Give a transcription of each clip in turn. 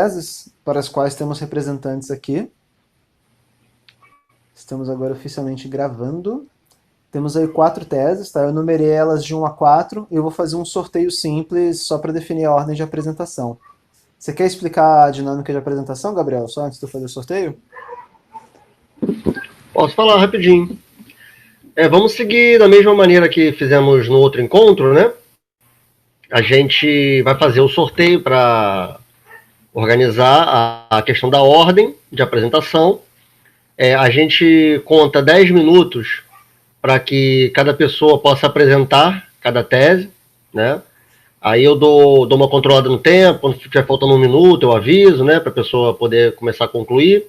teses para as quais temos representantes aqui. Estamos agora oficialmente gravando. Temos aí 4 teses, tá? Eu numerei elas de 1 a 4 e eu vou fazer um sorteio simples só para definir a ordem de apresentação. Você quer explicar a dinâmica de apresentação, Gabriel, só antes de eu fazer o sorteio? Posso falar rapidinho. Vamos seguir da mesma maneira que fizemos no outro encontro, né? A gente vai fazer o sorteio para organizar a questão da ordem de apresentação. A gente conta 10 minutos para que cada pessoa possa apresentar cada tese, né? Aí eu dou uma controlada no tempo, quando estiver faltando 1 minuto eu aviso, né? Para a pessoa poder começar a concluir.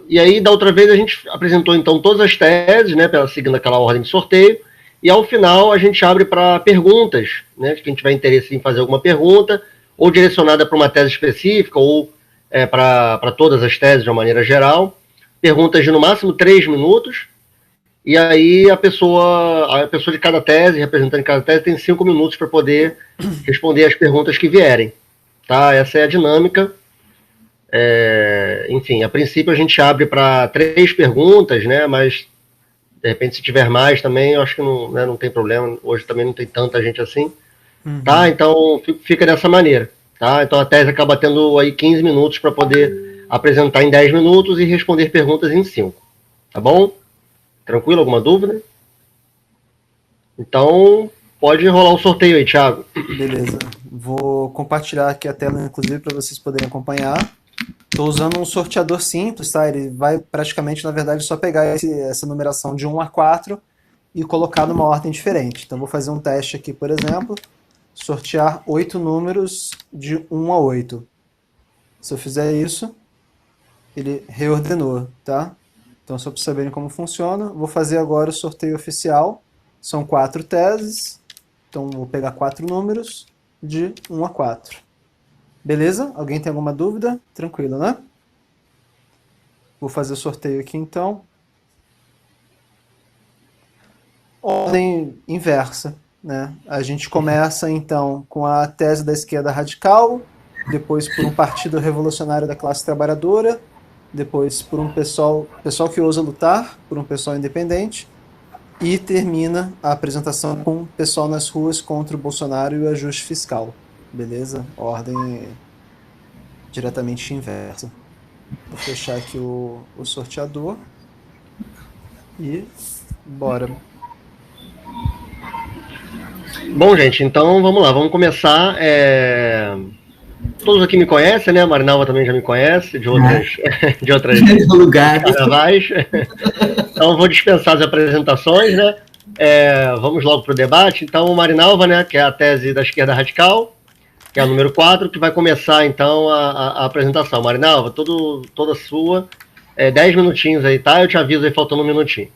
E aí, da outra vez, a gente apresentou, então, todas as teses, né, seguindo aquela ordem de sorteio, e ao final a gente abre para perguntas, né, quem tiver interesse em fazer alguma pergunta, ou direcionada para uma tese específica, ou para todas as teses de uma maneira geral, perguntas de no máximo 3 minutos, e aí a pessoa de cada tese, representante de cada tese, tem 5 minutos para poder responder as perguntas que vierem, tá? Essa é a dinâmica. Enfim, a princípio a gente abre para 3 perguntas, né? Mas de repente se tiver mais também, eu acho que não, né, não tem problema. Hoje também não tem tanta gente assim, tá? Então fica dessa maneira, tá? Então a tese acaba tendo aí 15 minutos para poder apresentar em 10 minutos e responder perguntas em 5, tá bom? Tranquilo? Alguma dúvida? Então pode rolar o sorteio aí, Thiago. Beleza. Vou compartilhar aqui a tela, inclusive, para vocês poderem acompanhar. Estou usando um sorteador simples, tá? Ele vai praticamente, na verdade, só pegar essa numeração de 1 a 4 e colocar numa ordem diferente. Então, vou fazer um teste aqui, por exemplo, sortear 8 números de 1 a 8. Se eu fizer isso, ele reordenou, tá? Então, só para saberem como funciona, vou fazer agora o sorteio oficial. São 4 teses, então vou pegar 4 números de 1 a 4. Beleza? Alguém tem alguma dúvida? Tranquilo, né? Vou fazer o sorteio aqui então. Ordem inversa, né? A gente começa então com a tese da esquerda radical, depois por um partido revolucionário da classe trabalhadora, depois por um pessoal que ousa lutar, por um pessoal independente, e termina a apresentação com o pessoal nas ruas contra o Bolsonaro e o ajuste fiscal. Beleza? Ordem diretamente inversa. Vou fechar aqui o sorteador e bora. Bom, gente, então vamos lá, vamos começar. Todos aqui me conhecem, né? A Marinalva também já me conhece, de outras lugares. Carnavais. Então vou dispensar as apresentações, né? Vamos logo para o debate. Então, Marinalva, né, que é a tese da esquerda radical, que é a número 4, que vai começar, então, a apresentação. Marinalva, toda sua. 10 minutinhos aí, tá? Eu te aviso aí, faltando 1 minutinho.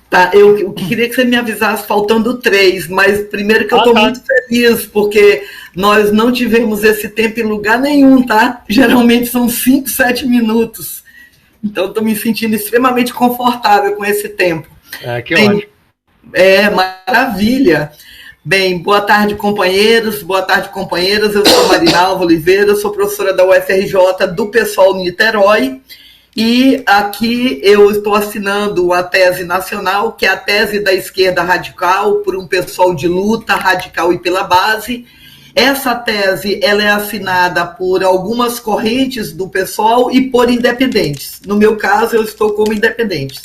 Tá, eu queria que você me avisasse faltando 3, mas primeiro que eu estou muito feliz, porque nós não tivemos esse tempo em lugar nenhum, tá? Geralmente são 5, 7 minutos. Então, estou me sentindo extremamente confortável com esse tempo. Que ótimo. Maravilha. Bem, boa tarde, companheiros, boa tarde, companheiras. Eu sou Marinalva Oliveira, sou professora da UFRJ do PSOL Niterói, e aqui eu estou assinando a tese nacional, que é a tese da esquerda radical, por um pessoal de luta radical e pela base. Essa tese ela é assinada por algumas correntes do PSOL e por independentes. No meu caso, eu estou como independente.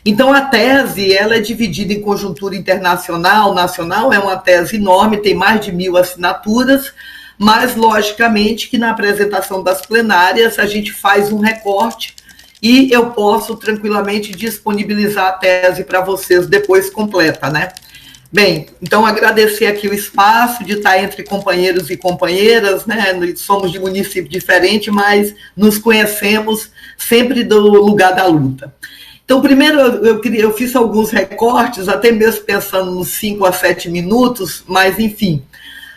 Então, a tese ela é dividida em conjuntura internacional, nacional, é uma tese enorme, tem mais de 1.000 assinaturas, mas, logicamente, que na apresentação das plenárias a gente faz um recorte e eu posso tranquilamente disponibilizar a tese para vocês depois completa, né? Bem, então agradecer aqui o espaço de estar entre companheiros e companheiras, né? Somos de município diferente, mas nos conhecemos sempre do lugar da luta. Então, primeiro, eu fiz alguns recortes, até mesmo pensando nos 5 a 7 minutos, mas, enfim,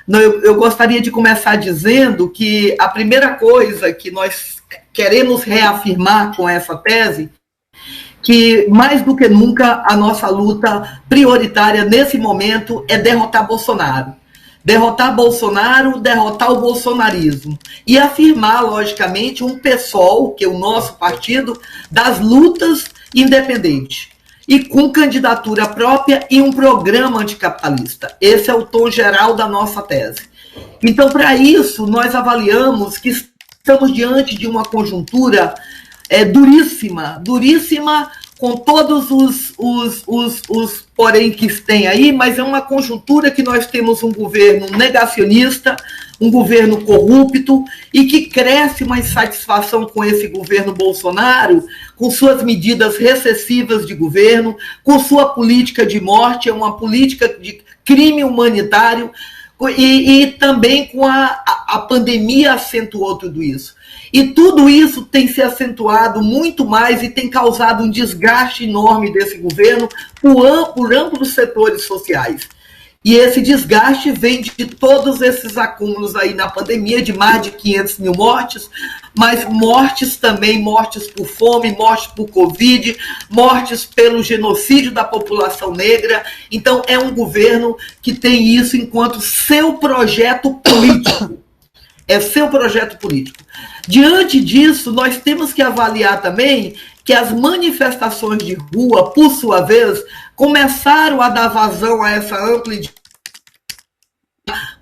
eu gostaria de começar dizendo que a primeira coisa que nós queremos reafirmar com essa tese, que, mais do que nunca, a nossa luta prioritária nesse momento é derrotar Bolsonaro. Derrotar Bolsonaro, derrotar o bolsonarismo. E afirmar, logicamente, um PSOL, que é o nosso partido, das lutas independente. E com candidatura própria e um programa anticapitalista. Esse é o tom geral da nossa tese. Então, para isso, nós avaliamos que estamos diante de uma conjuntura duríssima, com todos os porém que tem aí, mas é uma conjuntura que nós temos um governo negacionista, um governo corrupto, e que cresce uma insatisfação com esse governo Bolsonaro, com suas medidas recessivas de governo, com sua política de morte, é uma política de crime humanitário, e também com a pandemia acentuou tudo isso. E tudo isso tem se acentuado muito mais e tem causado um desgaste enorme desse governo por amplos setores sociais. E esse desgaste vem de todos esses acúmulos aí na pandemia, de mais de 500 mil mortes, mas mortes também, mortes por fome, mortes por Covid, mortes pelo genocídio da população negra. Então, é um governo que tem isso enquanto seu projeto político. É seu projeto político. Diante disso, nós temos que avaliar também que as manifestações de rua, por sua vez, começaram a dar vazão a essa ampla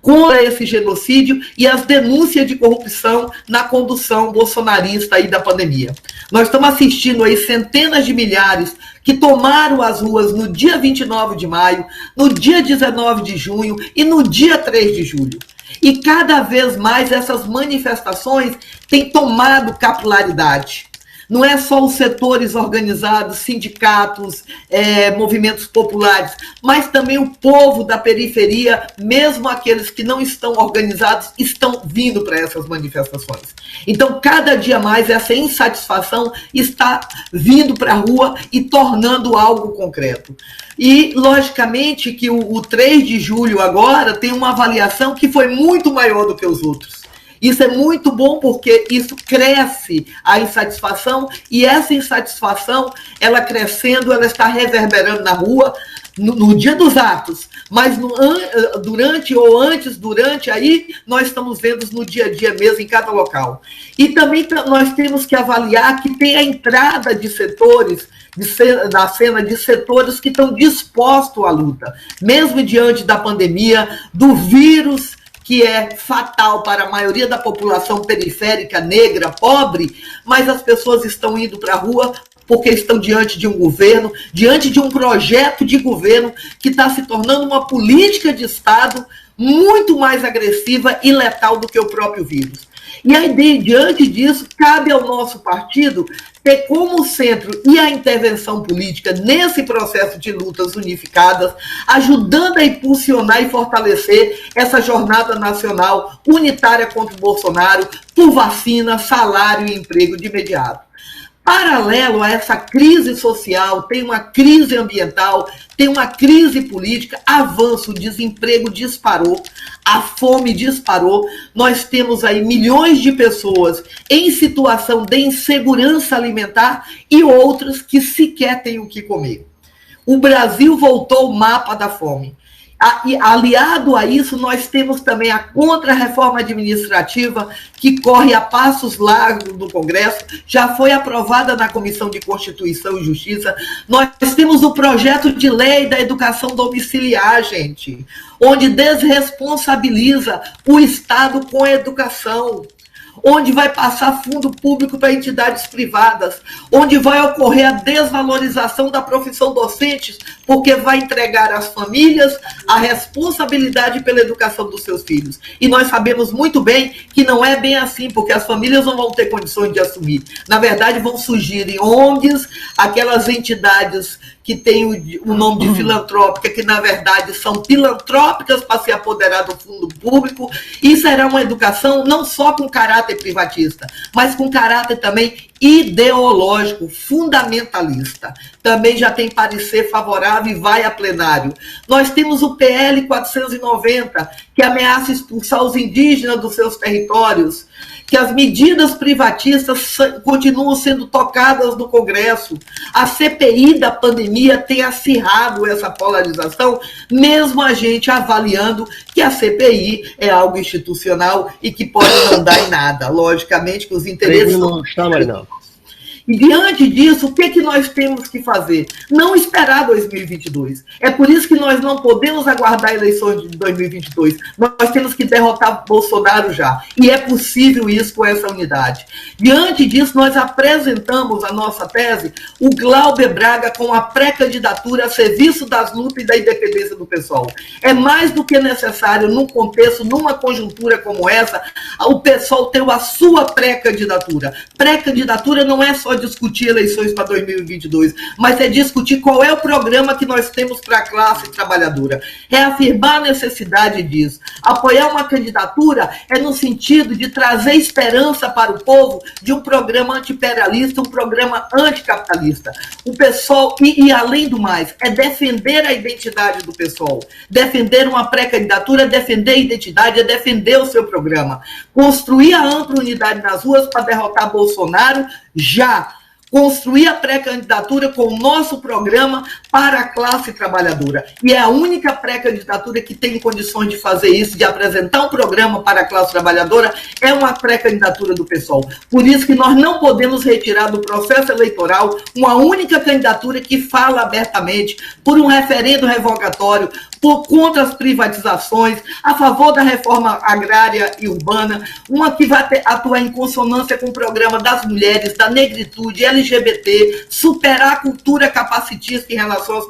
contra esse genocídio e as denúncias de corrupção na condução bolsonarista aí da pandemia. Nós estamos assistindo aí centenas de milhares que tomaram as ruas no dia 29 de maio, no dia 19 de junho e no dia 3 de julho. E cada vez mais essas manifestações têm tomado capilaridade. Não é só os setores organizados, sindicatos, movimentos populares, mas também o povo da periferia, mesmo aqueles que não estão organizados, estão vindo para essas manifestações. Então, cada dia mais, essa insatisfação está vindo para a rua e tornando algo concreto. E, logicamente, que o 3 de julho agora tem uma avaliação que foi muito maior do que os outros. Isso é muito bom porque isso cresce a insatisfação e essa insatisfação, ela crescendo, ela está reverberando na rua no dia dos atos, mas durante ou antes, durante, aí nós estamos vendo no dia a dia mesmo, em cada local. E também nós temos que avaliar que tem a entrada de setores, da cena de setores que estão dispostos à luta, mesmo diante da pandemia, do vírus, que é fatal para a maioria da população periférica, negra, pobre, mas as pessoas estão indo para a rua porque estão diante de um governo, diante de um projeto de governo que está se tornando uma política de Estado muito mais agressiva e letal do que o próprio vírus. E aí, diante disso, cabe ao nosso partido ter como centro e a intervenção política nesse processo de lutas unificadas, ajudando a impulsionar e fortalecer essa jornada nacional unitária contra o Bolsonaro por vacina, salário e emprego de imediato. Paralelo a essa crise social, tem uma crise ambiental, tem uma crise política, avanço, o desemprego disparou, a fome disparou, nós temos aí milhões de pessoas em situação de insegurança alimentar e outras que sequer têm o que comer. O Brasil voltou ao mapa da fome. E, aliado a isso, nós temos também a contra-reforma administrativa que corre a passos largos no Congresso, já foi aprovada na Comissão de Constituição e Justiça. Nós temos o projeto de lei da educação domiciliar, gente, onde desresponsabiliza o Estado com a educação, onde vai passar fundo público para entidades privadas, onde vai ocorrer a desvalorização da profissão docente, porque vai entregar às famílias a responsabilidade pela educação dos seus filhos. E nós sabemos muito bem que não é bem assim, porque as famílias não vão ter condições de assumir. Na verdade, vão surgir em ONGs, aquelas entidades que têm o nome de filantrópica, que na verdade são filantrópicas para se apoderar do fundo público, e será uma educação não só com caráter privatista, mas com caráter também ideológico, fundamentalista. Também já tem parecer favorável e vai a plenário. Nós temos o PL 490, que ameaça expulsar os indígenas dos seus territórios, que as medidas privatistas continuam sendo tocadas no Congresso. A CPI da pandemia tem acirrado essa polarização, mesmo a gente avaliando que a CPI é algo institucional e que pode não dar em nada. Logicamente que os interesses... E diante disso, o que nós temos que fazer? Não esperar 2022. É por isso que nós não podemos aguardar eleições de 2022. Nós temos que derrotar Bolsonaro já. E é possível isso com essa unidade. Diante disso, nós apresentamos a nossa tese, o Glauber Braga com a pré-candidatura a serviço das lutas e da independência do PSOL. É mais do que necessário, num contexto, numa conjuntura como essa, o PSOL ter a sua pré-candidatura. Pré-candidatura não é só discutir eleições para 2022, mas é discutir qual é o programa que nós temos para a classe trabalhadora. Reafirmar a necessidade disso. Apoiar uma candidatura é no sentido de trazer esperança para o povo de um programa anti-imperialista, um programa anticapitalista. O PSOL, e além do mais, é defender a identidade do PSOL. Defender uma pré-candidatura é defender a identidade, é defender o seu programa. Construir a ampla unidade nas ruas para derrotar Bolsonaro já. Construir a pré-candidatura com o nosso programa para a classe trabalhadora. E é a única pré-candidatura que tem condições de fazer isso, de apresentar um programa para a classe trabalhadora, é uma pré-candidatura do PSOL. Por isso que nós não podemos retirar do processo eleitoral uma única candidatura que fala abertamente por um referendo revogatório, contra as privatizações, a favor da reforma agrária e urbana, uma que vai atuar em consonância com o programa das mulheres, da negritude, LGBT, superar a cultura capacitista em relação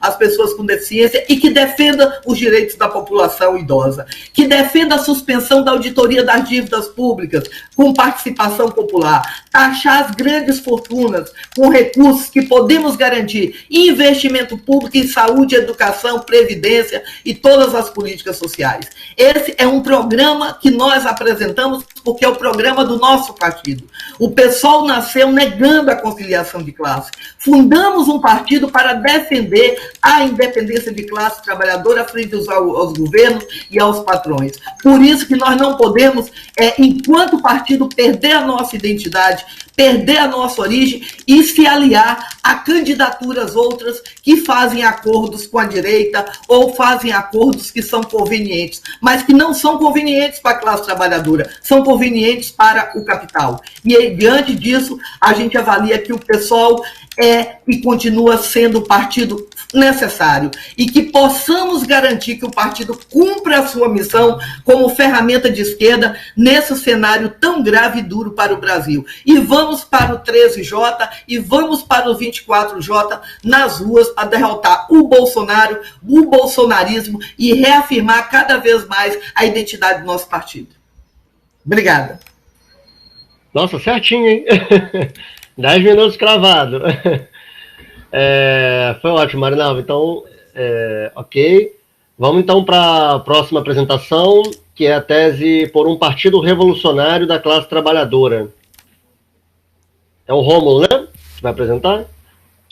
às pessoas com deficiência e que defenda os direitos da população idosa, que defenda a suspensão da auditoria das dívidas públicas com participação popular, taxar as grandes fortunas com recursos que podemos garantir, investimento público em saúde, educação, previdência e todas as políticas sociais. Esse é um programa que nós apresentamos porque é o programa do nosso partido. O PSOL nasceu negando a conciliação de classe. Fundamos um partido para defender a independência de classe trabalhadora frente aos governos e aos patrões. Por isso que nós não podemos, enquanto partido, perder a nossa identidade, perder a nossa origem e se aliar a candidaturas outras que fazem acordos com a direita ou fazem acordos que são convenientes, mas que não são convenientes para a classe trabalhadora, são convenientes para o capital. E diante disso, a gente avalia que o PSOL é e continua sendo o partido necessário e que possamos garantir que o partido cumpra a sua missão como ferramenta de esquerda nesse cenário tão grave e duro para o Brasil. E vamos para o 13J e vamos para o 24J nas ruas para derrotar o Bolsonaro, o bolsonarismo e reafirmar cada vez mais a identidade do nosso partido. Obrigada. Nossa, certinho, hein? 10 minutos cravado. Foi ótimo, Marinalva. Então, ok. Vamos então para a próxima apresentação, que é a tese por um partido revolucionário da classe trabalhadora. É o Rômulo, né? Que vai apresentar?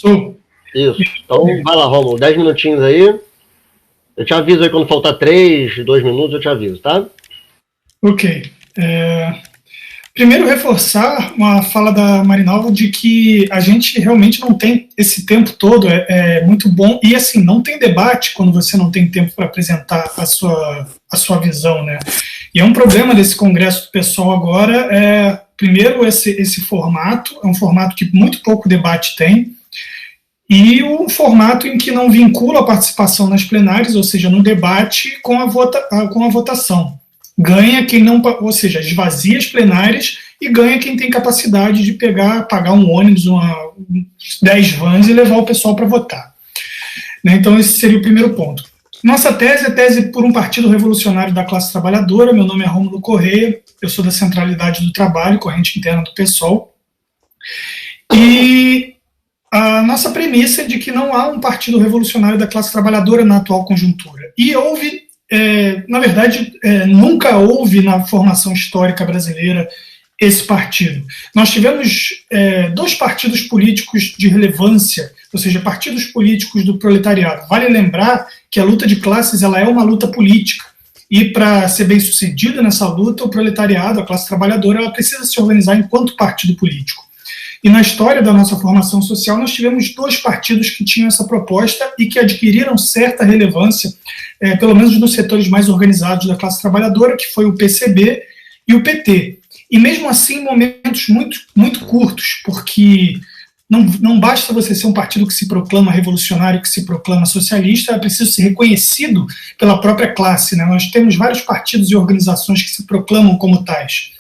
Sim. Isso. Então, vai lá, Rômulo. 10 minutinhos aí. Eu te aviso aí quando faltar 3, 2 minutos, eu te aviso, tá? Ok. Primeiro, reforçar uma fala da Marinalva de que a gente realmente não tem esse tempo todo, é muito bom, e assim, não tem debate quando você não tem tempo para apresentar a sua visão, né? E é um problema desse congresso do PSOL agora, primeiro, esse formato, é um formato que muito pouco debate tem, e um formato em que não vincula a participação nas plenárias, ou seja, no debate com a votação. Ganha quem não, ou seja, esvazia as plenárias e ganha quem tem capacidade de pagar um ônibus, 10 vans e levar o pessoal para votar. Né? Então esse seria o primeiro ponto. Nossa tese é a tese por um partido revolucionário da classe trabalhadora. Meu nome é Rômulo Correia, eu sou da Centralidade do Trabalho, corrente interna do PSOL. E a nossa premissa é de que não há um partido revolucionário da classe trabalhadora na atual conjuntura. E na verdade, nunca houve na formação histórica brasileira esse partido. Nós tivemos dois partidos políticos de relevância, ou seja, partidos políticos do proletariado. Vale lembrar que a luta de classes ela é uma luta política, e para ser bem sucedida nessa luta, o proletariado, a classe trabalhadora, ela precisa se organizar enquanto partido político. E na história da nossa formação social, nós tivemos dois partidos que tinham essa proposta e que adquiriram certa relevância, pelo menos nos setores mais organizados da classe trabalhadora, que foi o PCB e o PT. E mesmo assim, em momentos muito, muito curtos, porque não basta você ser um partido que se proclama revolucionário, que se proclama socialista, é preciso ser reconhecido pela própria classe, né? Nós temos vários partidos e organizações que se proclamam como tais.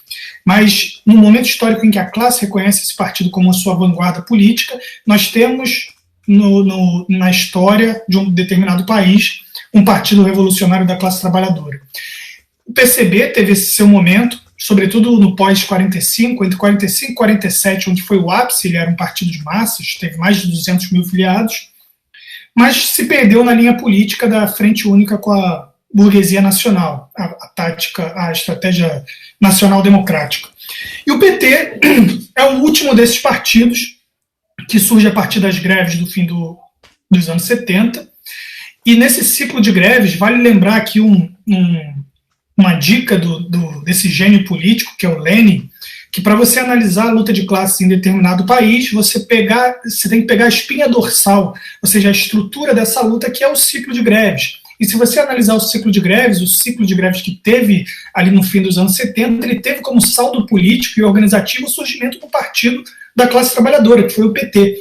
Mas, no momento histórico em que a classe reconhece esse partido como a sua vanguarda política, nós temos, na história de um determinado país, um partido revolucionário da classe trabalhadora. O PCB teve esse seu momento, sobretudo no pós-45, entre 45 e 47, onde foi o ápice, ele era um partido de massas, teve mais de 200 mil filiados, mas se perdeu na linha política da Frente Única com a burguesia nacional, a estratégia nacional democrática. E o PT é o último desses partidos que surge a partir das greves do fim dos anos 70, e nesse ciclo de greves, vale lembrar aqui uma dica desse gênio político, que é o Lenin, que para você analisar a luta de classes em determinado país, você tem que pegar a espinha dorsal, ou seja, a estrutura dessa luta, que é o ciclo de greves. E se você analisar o ciclo de greves que teve ali no fim dos anos 70, ele teve como saldo político e organizativo o surgimento do partido da classe trabalhadora, que foi o PT.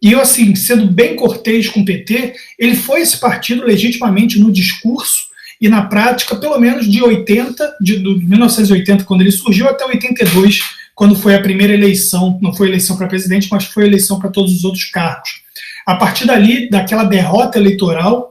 E eu, assim, sendo bem cortês com o PT, ele foi esse partido legitimamente no discurso e na prática, pelo menos de 1980, quando ele surgiu, até 82, quando foi a primeira eleição, não foi eleição para presidente, mas foi eleição para todos os outros cargos. A partir dali, daquela derrota eleitoral,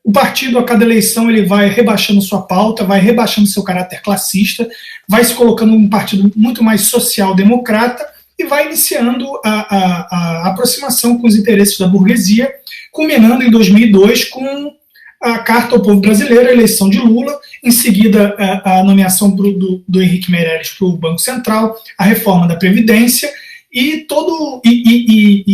o partido, a cada eleição, ele vai rebaixando sua pauta, vai rebaixando seu caráter classista, vai se colocando um partido muito mais social-democrata e vai iniciando a aproximação com os interesses da burguesia, culminando em 2002 com a Carta ao Povo Brasileiro, a eleição de Lula, em seguida a nomeação do Henrique Meirelles para o Banco Central, a reforma da Previdência e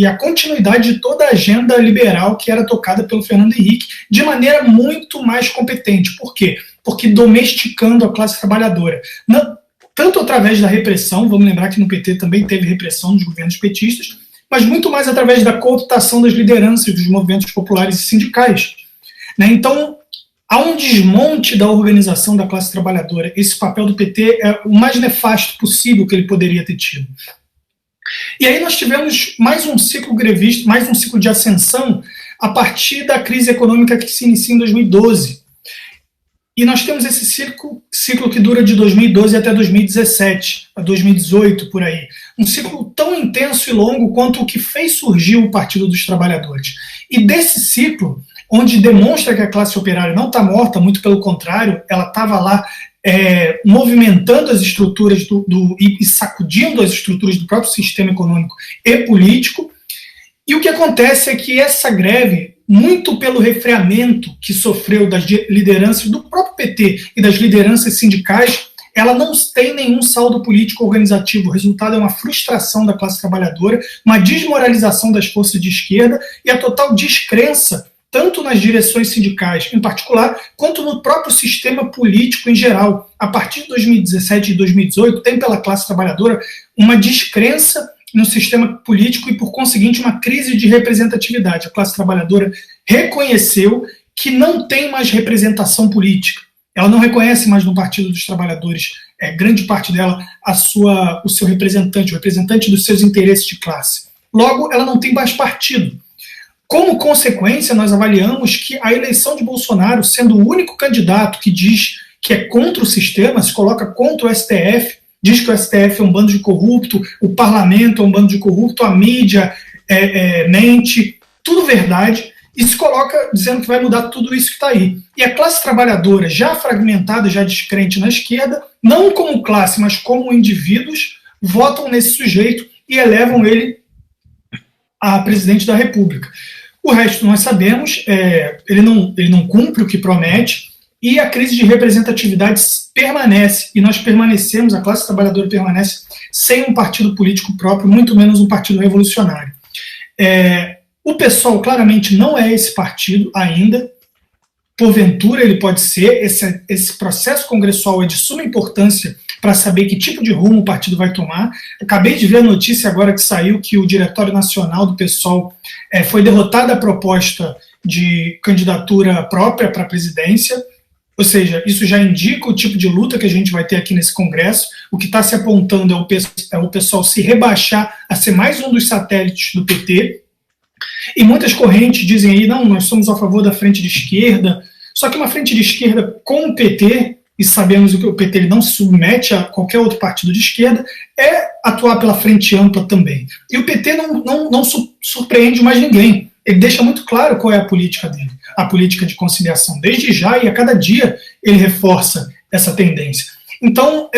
a continuidade de toda a agenda liberal que era tocada pelo Fernando Henrique de maneira muito mais competente. Por quê? Porque domesticando a classe trabalhadora. Tanto através da repressão, vamos lembrar que no PT também teve repressão dos governos petistas, mas muito mais através da cooptação das lideranças dos movimentos populares e sindicais. Então, há um desmonte da organização da classe trabalhadora. Esse papel do PT é o mais nefasto possível que ele poderia ter tido. E aí nós tivemos mais um ciclo grevista, mais um ciclo de ascensão a partir da crise econômica que se inicia em 2012. E nós temos esse ciclo que dura de 2012 até 2017, a 2018, por aí. Um ciclo tão intenso e longo quanto o que fez surgir o Partido dos Trabalhadores. E desse ciclo, onde demonstra que a classe operária não está morta, muito pelo contrário, ela estava lá movimentando as estruturas e sacudindo as estruturas do próprio sistema econômico e político. E o que acontece é que essa greve, muito pelo refreamento que sofreu das lideranças do próprio PT e das lideranças sindicais, ela não tem nenhum saldo político organizativo. O resultado é uma frustração da classe trabalhadora, uma desmoralização das forças de esquerda e a total descrença tanto nas direções sindicais em particular, quanto no próprio sistema político em geral. A partir de 2017 e 2018, tem pela classe trabalhadora uma descrença no sistema político e, por conseguinte, uma crise de representatividade. A classe trabalhadora reconheceu que não tem mais representação política. Ela não reconhece mais no Partido dos Trabalhadores, grande parte dela, o seu representante, o representante dos seus interesses de classe. Logo, ela não tem mais partido. Como consequência, nós avaliamos que a eleição de Bolsonaro, sendo o único candidato que diz que é contra o sistema, se coloca contra o STF, diz que o STF é um bando de corrupto, o parlamento é um bando de corrupto, a mídia mente, tudo verdade, e se coloca dizendo que vai mudar tudo isso que está aí. E a classe trabalhadora, já fragmentada, já descrente na esquerda, não como classe, mas como indivíduos, votam nesse sujeito e elevam ele a presidente da República. O resto nós sabemos, ele não cumpre o que promete, e a crise de representatividade permanece, e nós permanecemos, a classe trabalhadora permanece sem um partido político próprio, muito menos um partido revolucionário. O PSOL claramente não é esse partido ainda, porventura ele pode ser, esse processo congressual é de suma importância para saber que tipo de rumo o partido vai tomar. Acabei de ver a notícia agora que saiu que o Diretório Nacional do PSOL foi derrotada a proposta de candidatura própria para a presidência, ou seja, isso já indica o tipo de luta que a gente vai ter aqui nesse Congresso. O que está se apontando é o PSOL se rebaixar a ser mais um dos satélites do PT, e muitas correntes dizem aí, não, nós somos a favor da frente de esquerda, só que uma frente de esquerda com o PT, e sabemos que o PT ele não se submete a qualquer outro partido de esquerda, é atuar pela frente ampla também. E o PT não surpreende mais ninguém. Ele deixa muito claro qual é a política dele, a política de conciliação. Desde já e a cada dia ele reforça essa tendência. Então,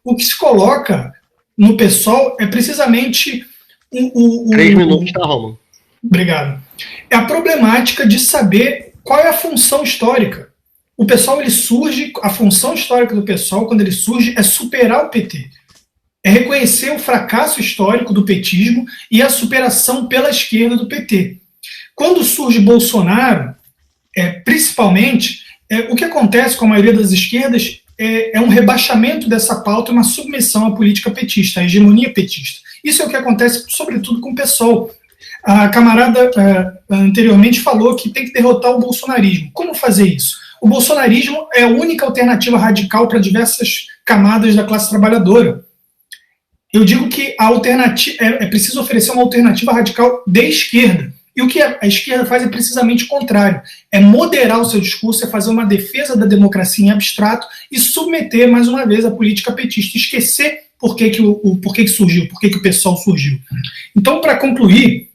o que se coloca no PSOL é precisamente 3 minutos, tá, Romulo? Obrigado. É a problemática de saber qual é a função histórica. O PSOL, ele surge, a função histórica do PSOL, quando ele surge, é superar o PT. É reconhecer o fracasso histórico do petismo e a superação pela esquerda do PT. Quando surge Bolsonaro, principalmente, o que acontece com a maioria das esquerdas é um rebaixamento dessa pauta, uma submissão à política petista, à hegemonia petista. Isso é o que acontece, sobretudo, com o PSOL. A camarada anteriormente falou que tem que derrotar o bolsonarismo. Como fazer isso? O bolsonarismo é a única alternativa radical para diversas camadas da classe trabalhadora. Eu digo que a alternativa é preciso oferecer uma alternativa radical de esquerda. E o que a esquerda faz é precisamente o contrário. É moderar o seu discurso, é fazer uma defesa da democracia em abstrato e submeter, mais uma vez, a política petista. Esquecer por que surgiu, por que o PSOL surgiu. Então, para concluir,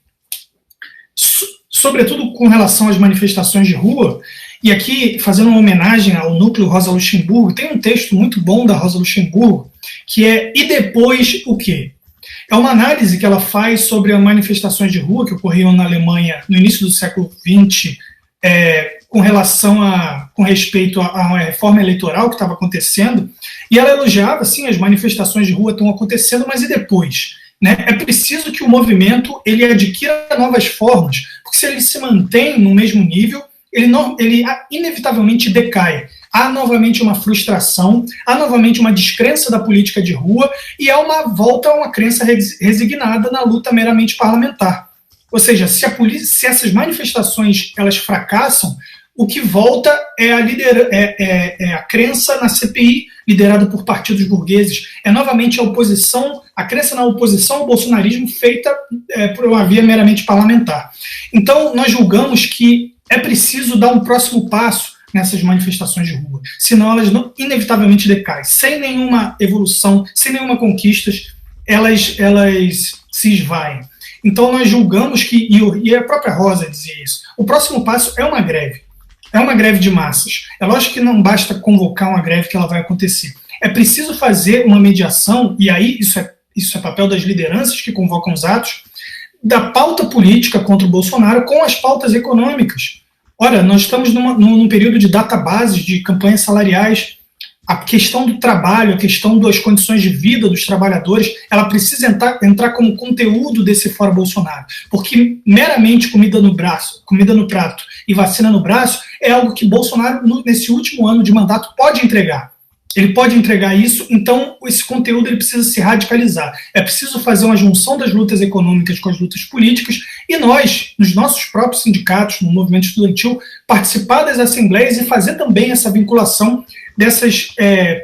sobretudo com relação às manifestações de rua, e aqui fazendo uma homenagem ao núcleo Rosa Luxemburgo, tem um texto muito bom da Rosa Luxemburgo, que é E Depois o Quê? É uma análise que ela faz sobre as manifestações de rua que ocorriam na Alemanha no início do século XX, com respeito a uma reforma eleitoral que estava acontecendo, e ela elogiava, sim, as manifestações de rua estão acontecendo, mas e depois? É preciso que o movimento ele adquira novas formas, porque se ele se mantém no mesmo nível, ele inevitavelmente decai. Há novamente uma frustração, há novamente uma descrença da política de rua e há uma volta a uma crença resignada na luta meramente parlamentar. Ou seja, se essas manifestações elas fracassam, o que volta é a crença na CPI, liderada por partidos burgueses. É novamente a crença na oposição ao bolsonarismo feita por uma via meramente parlamentar. Então, nós julgamos que é preciso dar um próximo passo nessas manifestações de rua, senão elas inevitavelmente decaem. Sem nenhuma evolução, sem nenhuma conquista, elas se esvaem. Então, nós julgamos que, e a própria Rosa dizia isso, o próximo passo é uma greve. É uma greve de massas. É lógico que não basta convocar uma greve que ela vai acontecer. É preciso fazer uma mediação, e aí isso é papel das lideranças que convocam os atos, da pauta política contra o Bolsonaro com as pautas econômicas. Ora, nós estamos num período de databases, de campanhas salariais. A questão do trabalho, a questão das condições de vida dos trabalhadores, ela precisa entrar como conteúdo desse Fora Bolsonaro. Porque meramente comida no prato e vacina no braço é algo que Bolsonaro, nesse último ano de mandato, pode entregar. Ele pode entregar isso, então esse conteúdo ele precisa se radicalizar. É preciso fazer uma junção das lutas econômicas com as lutas políticas e nós, nos nossos próprios sindicatos, no movimento estudantil, participar das assembleias e fazer também essa vinculação dessas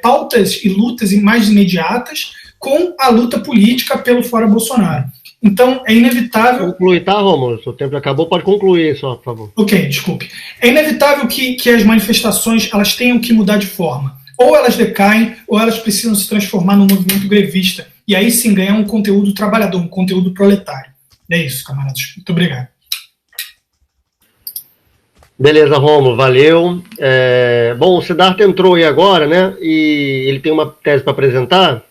pautas e lutas mais imediatas com a luta política pelo Fora Bolsonaro. Então, é inevitável... Conclui, tá, Romulo? Seu tempo acabou, pode concluir só, por favor. Ok, desculpe. É inevitável que as manifestações elas tenham que mudar de forma. Ou elas decaem, ou elas precisam se transformar num movimento grevista. E aí sim ganhar um conteúdo trabalhador, um conteúdo proletário. É isso, camaradas. Muito obrigado. Beleza, Romulo, valeu. Bom, o Siddhartha entrou aí agora, né? E ele tem uma tese para apresentar.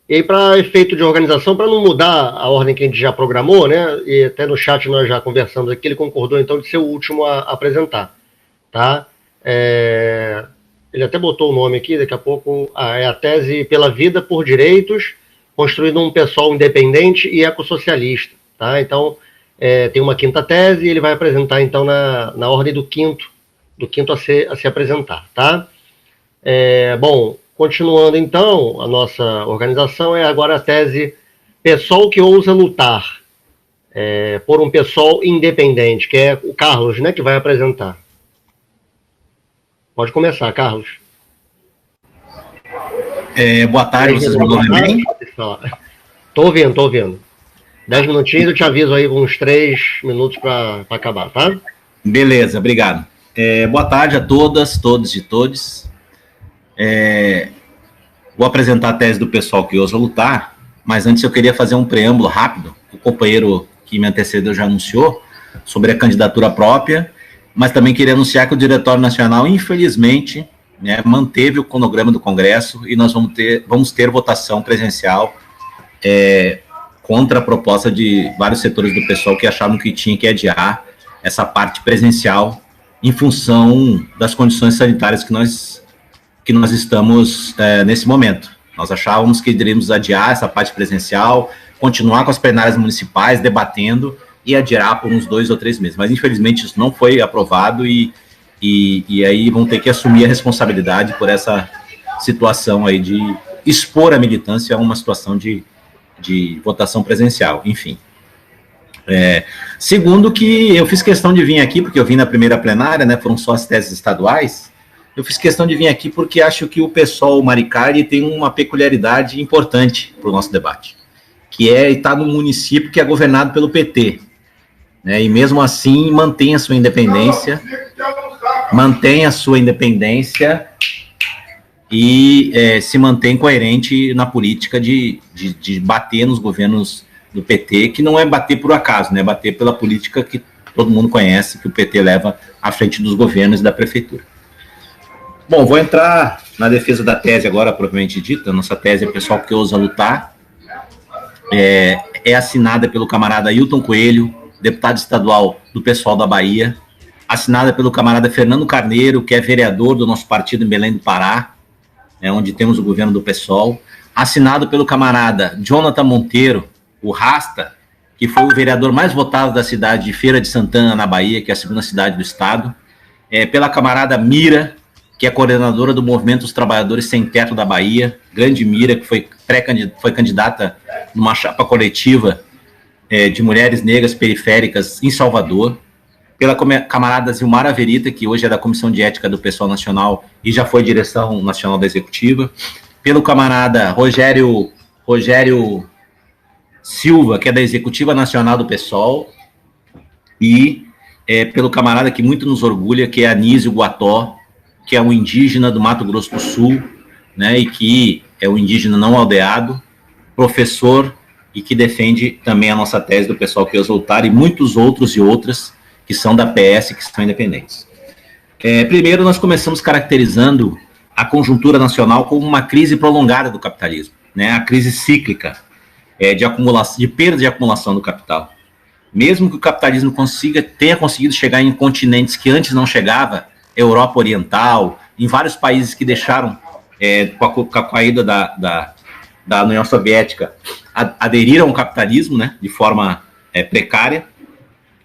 E aí, para efeito de organização, para não mudar a ordem que a gente já programou, né? E até no chat nós já conversamos aqui, ele concordou então de ser o último a apresentar, tá? Ele até botou o nome aqui, daqui a pouco, é a tese Pela Vida por Direitos, construindo um pessoal independente e ecossocialista, tá? Então, tem uma quinta tese e ele vai apresentar, então, na ordem do quinto a se apresentar, tá? Bom, continuando, então, a nossa organização é agora a tese Pessoal que Ousa Lutar, por um pessoal independente, que é o Carlos, né, que vai apresentar. Pode começar, Carlos. Boa tarde, vocês me ouvem bem? Tô ouvindo. 10 minutinhos, eu te aviso aí uns 3 minutos para acabar, tá? Beleza, obrigado. Boa tarde a todas, todos e todes. Vou apresentar a tese do pessoal que ousa lutar, mas antes eu queria fazer um preâmbulo rápido. O companheiro que me antecedeu já anunciou sobre a candidatura própria, mas também queria anunciar que o Diretório Nacional, infelizmente, né, manteve o cronograma do Congresso e nós vamos ter votação presencial contra a proposta de vários setores do pessoal que achavam que tinha que adiar essa parte presencial em função das condições sanitárias que nós estamos nesse momento. Nós achávamos que deveríamos adiar essa parte presencial, continuar com as plenárias municipais, debatendo e adiar por uns 2 ou 3 meses. Mas, infelizmente, isso não foi aprovado e aí vão ter que assumir a responsabilidade por essa situação aí de expor a militância a uma situação de votação presencial, enfim. Segundo que eu fiz questão de vir aqui, porque eu vim na primeira plenária, né, foram só as teses estaduais, eu fiz questão de vir aqui porque acho que o pessoal Maricari tem uma peculiaridade importante para o nosso debate, que é estar num município que é governado pelo PT, né, e mesmo assim mantém a sua independência, e se mantém coerente na política de bater nos governos do PT, que não é bater por acaso, né? É bater pela política que todo mundo conhece, que o PT leva à frente dos governos e da prefeitura. Bom, vou entrar na defesa da tese agora, propriamente dita. Nossa tese é Pessoal que Ousa Lutar. É assinada pelo camarada Ailton Coelho, deputado estadual do pessoal da Bahia, assinada pelo camarada Fernando Carneiro, que é vereador do nosso partido em Belém do Pará, onde temos o governo do PSOL, assinado pelo camarada Jonathan Monteiro, o Rasta, que foi o vereador mais votado da cidade de Feira de Santana, na Bahia, que é a segunda cidade do estado, pela camarada Mira, que é coordenadora do Movimento dos Trabalhadores Sem Teto da Bahia, grande Mira, que foi candidata numa chapa coletiva de mulheres negras periféricas em Salvador, pela camarada Zilmara Verita, que hoje é da Comissão de Ética do Pessoal Nacional e já foi direção nacional da Executiva, pelo camarada Rogério Silva, que é da Executiva Nacional do PSOL, e pelo camarada que muito nos orgulha, que é Anísio Guató, que é um indígena do Mato Grosso do Sul, né, e que é um indígena não aldeado, professor, e que defende também a nossa tese do pessoal que ousa lutar, e muitos outros e outras que são da PS, que são independentes. Primeiro, nós começamos caracterizando a conjuntura nacional como uma crise prolongada do capitalismo, né, a crise cíclica, de perda de acumulação do capital. Mesmo que o capitalismo tenha conseguido chegar em continentes que antes não chegava, Europa Oriental, em vários países que deixaram, com a caída da União Soviética, aderiram ao capitalismo, né, de forma precária,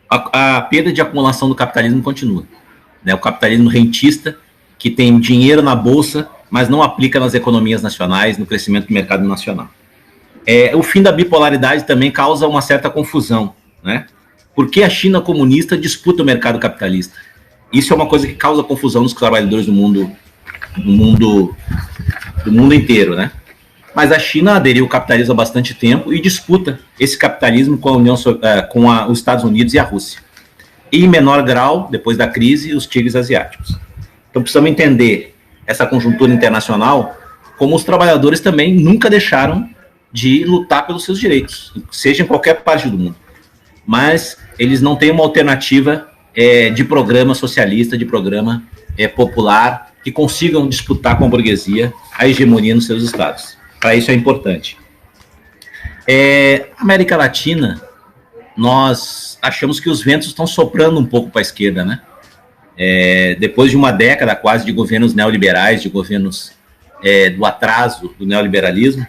a perda de acumulação do capitalismo continua, né, o capitalismo rentista, que tem dinheiro na bolsa, mas não aplica nas economias nacionais, no crescimento do mercado nacional. O fim da bipolaridade também causa uma certa confusão, né? Por que a China comunista disputa o mercado capitalista? Isso é uma coisa que causa confusão nos trabalhadores do mundo inteiro, né? Mas a China aderiu ao capitalismo há bastante tempo e disputa esse capitalismo com os Estados Unidos e a Rússia. E, em menor grau, depois da crise, os tigres asiáticos. Então, precisamos entender essa conjuntura internacional como os trabalhadores também nunca deixaram de lutar pelos seus direitos, seja em qualquer parte do mundo. Mas eles não têm uma alternativa de programa socialista, de programa popular, que consigam disputar com a burguesia a hegemonia nos seus estados. Para isso é importante. América Latina, nós achamos que os ventos estão soprando um pouco para a esquerda, né? Depois de uma década quase de governos neoliberais, de governos do atraso do neoliberalismo,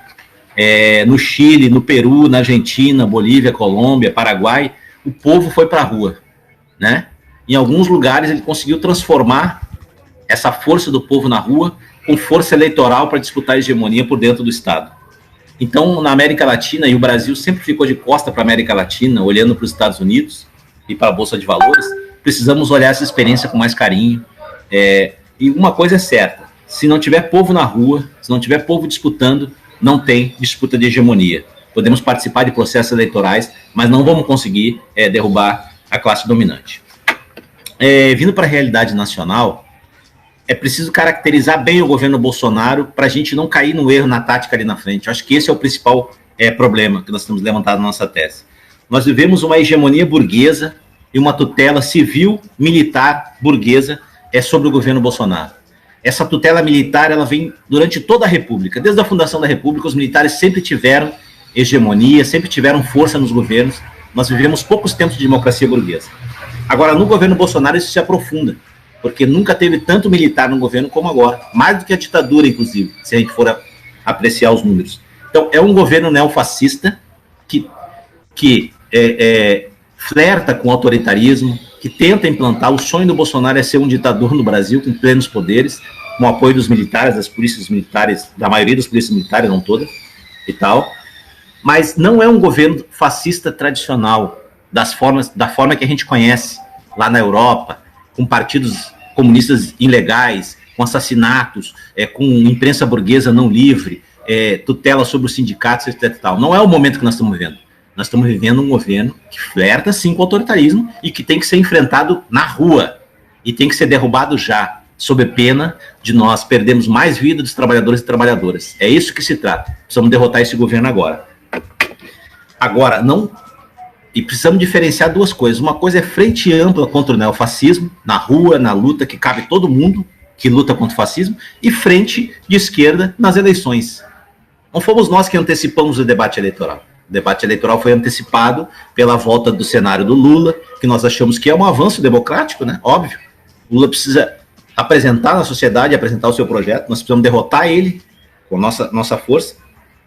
no Chile, no Peru, na Argentina, Bolívia, Colômbia, Paraguai, o povo foi para a rua, né? Em alguns lugares ele conseguiu transformar essa força do povo na rua com força eleitoral para disputar a hegemonia por dentro do Estado. Então, na América Latina, e o Brasil sempre ficou de costa para a América Latina, olhando para os Estados Unidos e para a Bolsa de Valores, precisamos olhar essa experiência com mais carinho. E uma coisa é certa, se não tiver povo na rua, se não tiver povo disputando, não tem disputa de hegemonia. Podemos participar de processos eleitorais, mas não vamos conseguir derrubar a classe dominante. Vindo para a realidade nacional, é preciso caracterizar bem o governo Bolsonaro para a gente não cair no erro na tática ali na frente. Eu acho que esse é o principal problema que nós temos levantado na nossa tese. Nós vivemos uma hegemonia burguesa e uma tutela civil, militar, burguesa sobre o governo Bolsonaro. Essa tutela militar, ela vem durante toda a República. Desde a fundação da República, os militares sempre tiveram hegemonia, sempre tiveram força nos governos. Nós vivemos poucos tempos de democracia burguesa. Agora, no governo Bolsonaro, isso se aprofunda, porque nunca teve tanto militar no governo como agora, mais do que a ditadura, inclusive, se a gente for apreciar os números. Então, é um governo neofascista que flerta com o autoritarismo, que tenta implantar. O sonho do Bolsonaro é ser um ditador no Brasil, com plenos poderes, com o apoio dos militares, das polícias militares, da maioria das polícias militares, não todas, e tal. Mas não é um governo fascista tradicional, da forma que a gente conhece lá na Europa, com partidos comunistas ilegais, com assassinatos, com imprensa burguesa não livre, tutela sobre os sindicatos, etc. Tal. Não é o momento que nós estamos vivendo. Nós estamos vivendo um governo que flerta, sim, com o autoritarismo e que tem que ser enfrentado na rua e tem que ser derrubado já, sob pena de nós perdermos mais vida dos trabalhadores e trabalhadoras. É isso que se trata. Precisamos derrotar esse governo agora. Agora, não... E precisamos diferenciar duas coisas. Uma coisa é frente ampla contra o neofascismo, na rua, na luta, que cabe todo mundo que luta contra o fascismo, e frente de esquerda nas eleições. Não fomos nós que antecipamos o debate eleitoral. O debate eleitoral foi antecipado pela volta do cenário do Lula, que nós achamos que é um avanço democrático, né? Óbvio. O Lula precisa apresentar na sociedade, apresentar o seu projeto, nós precisamos derrotar ele com nossa força.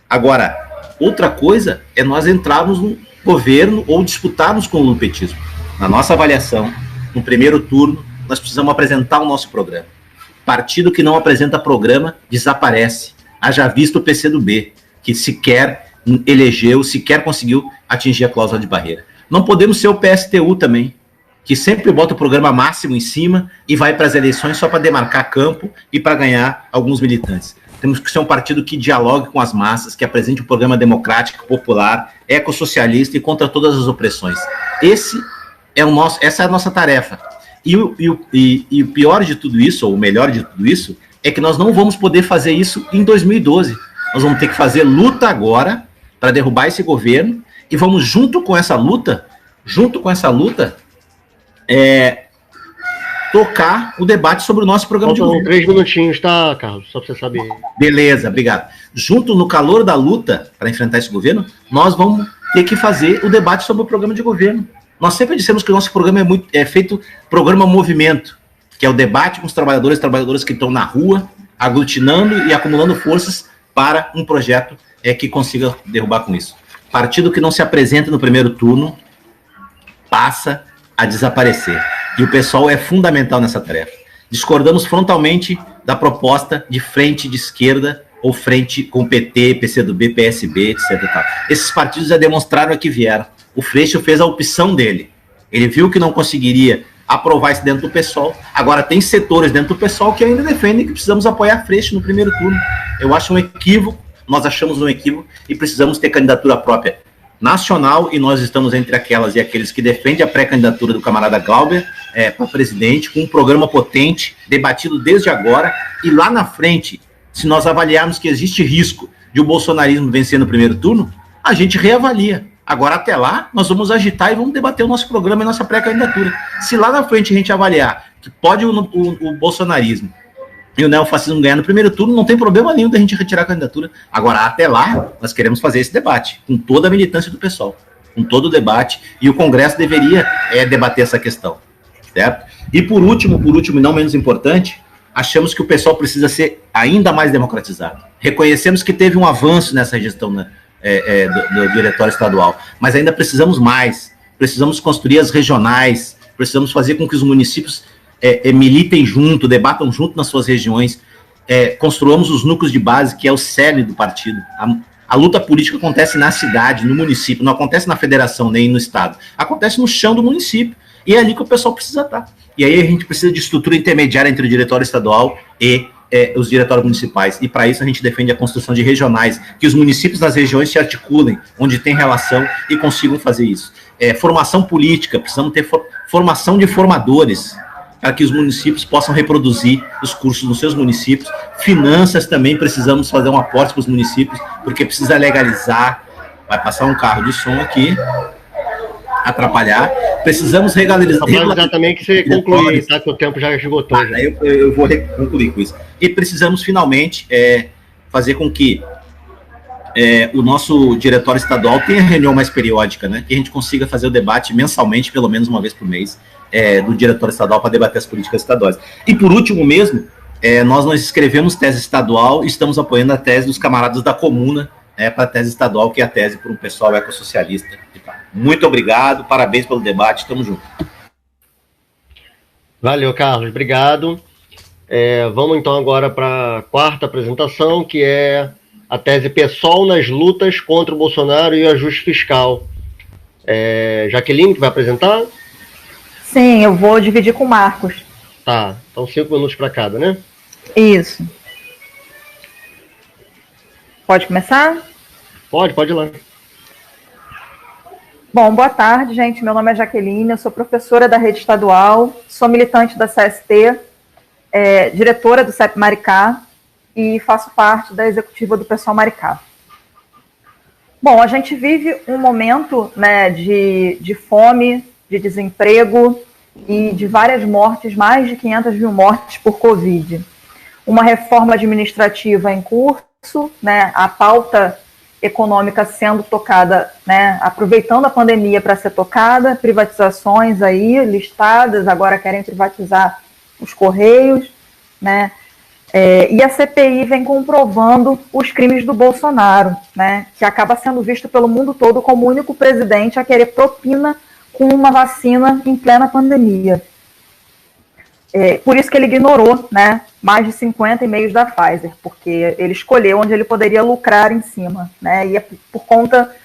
Agora, outra coisa é nós entrarmos no governo ou disputarmos com o lupetismo. Na nossa avaliação, no primeiro turno, nós precisamos apresentar o nosso programa. Partido que não apresenta programa desaparece. Haja visto o PCdoB, que sequer elegeu, sequer conseguiu atingir a cláusula de barreira. Não podemos ser o PSTU também, que sempre bota o programa máximo em cima e vai para as eleições só para demarcar campo e para ganhar alguns militantes. Temos que ser um partido que dialogue com as massas, que apresente um programa democrático, popular, ecossocialista e contra todas as opressões. Essa é a nossa tarefa. E o pior de tudo isso, ou o melhor de tudo isso, é que nós não vamos poder fazer isso em 2012. Nós vamos ter que fazer luta agora para derrubar esse governo e vamos, junto com essa luta, tocar o debate sobre o nosso programa de governo. 3 minutinhos, tá, Carlos? Só para você saber. Beleza, obrigado. Junto, no calor da luta para enfrentar esse governo, nós vamos ter que fazer o debate sobre o programa de governo. Nós sempre dissemos que o nosso programa é feito programa movimento, que é o debate com os trabalhadores e trabalhadoras que estão na rua, aglutinando e acumulando forças para um projeto que consiga derrubar com isso. Partido que não se apresenta no primeiro turno passa a desaparecer. E o PSOL é fundamental nessa tarefa. Discordamos frontalmente da proposta de frente de esquerda ou frente com PT, PCdoB, PSB, etc. Esses partidos já demonstraram que vieram. O Freixo fez a opção dele. Ele viu que não conseguiria aprovar isso dentro do PSOL. Agora tem setores dentro do PSOL que ainda defendem que precisamos apoiar Freixo no primeiro turno. Eu acho um equívoco, nós achamos um equívoco e precisamos ter candidatura própria nacional, e nós estamos entre aquelas e aqueles que defendem a pré-candidatura do camarada Glauber para presidente, com um programa potente, debatido desde agora, e lá na frente, se nós avaliarmos que existe risco de o bolsonarismo vencer no primeiro turno, a gente reavalia. Agora, até lá, nós vamos agitar e vamos debater o nosso programa e nossa pré-candidatura. Se lá na frente a gente avaliar que pode o bolsonarismo e o neofascismo ganhar no primeiro turno, não tem problema nenhum da gente retirar a candidatura. Agora, até lá, nós queremos fazer esse debate, com toda a militância do PSOL, com todo o debate, e o Congresso deveria debater essa questão. certo? E por último e não menos importante, achamos que o pessoal precisa ser ainda mais democratizado. Reconhecemos que teve um avanço nessa gestão, né, do diretório estadual, mas ainda precisamos mais. Precisamos construir as regionais, precisamos fazer com que os municípios militem junto, debatam junto nas suas regiões, construamos os núcleos de base, que é o cerne do partido. A luta política acontece na cidade, no município, não acontece na federação nem no estado, acontece no chão do município, e é ali que o pessoal precisa estar. E aí a gente precisa de estrutura intermediária entre o diretório estadual e os diretórios municipais, e para isso a gente defende a construção de regionais, que os municípios das regiões se articulem, onde tem relação e consigam fazer isso. Formação política, precisamos ter formação de formadores, para que os municípios possam reproduzir os cursos nos seus municípios. Finanças também, precisamos fazer um aporte para os municípios, porque precisa legalizar. Vai passar um carro de som aqui, atrapalhar. Precisamos regularizar também que você conclui, tá? Que o tempo já esgotou. Já. Eu vou concluir com isso. E precisamos, finalmente, fazer com que o nosso diretório estadual tenha reunião mais periódica, né? Que a gente consiga fazer o debate mensalmente, pelo menos uma vez por mês, do diretório estadual para debater as políticas estaduais. E por último mesmo, nós escrevemos tese estadual e estamos apoiando a tese dos camaradas da comuna para a tese estadual, que é a tese por um pessoal ecossocialista. Muito obrigado, parabéns pelo debate, estamos juntos. Valeu, Carlos, obrigado. Vamos então agora para a quarta apresentação, que é a tese PSOL nas lutas contra o Bolsonaro e o ajuste fiscal. Jaqueline, que vai apresentar? Sim, eu vou dividir com o Marcos. Tá, então 5 minutos para cada, né? Isso. Pode começar? Pode ir lá. Bom, boa tarde, gente. Meu nome é Jaqueline, eu sou professora da rede estadual, sou militante da CST, diretora do CEP Maricá e faço parte da executiva do PSOL Maricá. Bom, a gente vive um momento, né, de fome, de desemprego e de várias mortes, mais de 500 mil mortes por Covid. Uma reforma administrativa em curso, né, a pauta econômica sendo tocada, né, aproveitando a pandemia para ser tocada, privatizações aí listadas, agora querem privatizar os Correios, né, e a CPI vem comprovando os crimes do Bolsonaro, né, que acaba sendo visto pelo mundo todo como o único presidente a querer propina com uma vacina em plena pandemia. Por isso que ele ignorou, né, mais de 50 e-mails da Pfizer, porque ele escolheu onde ele poderia lucrar em cima, né, e por conta,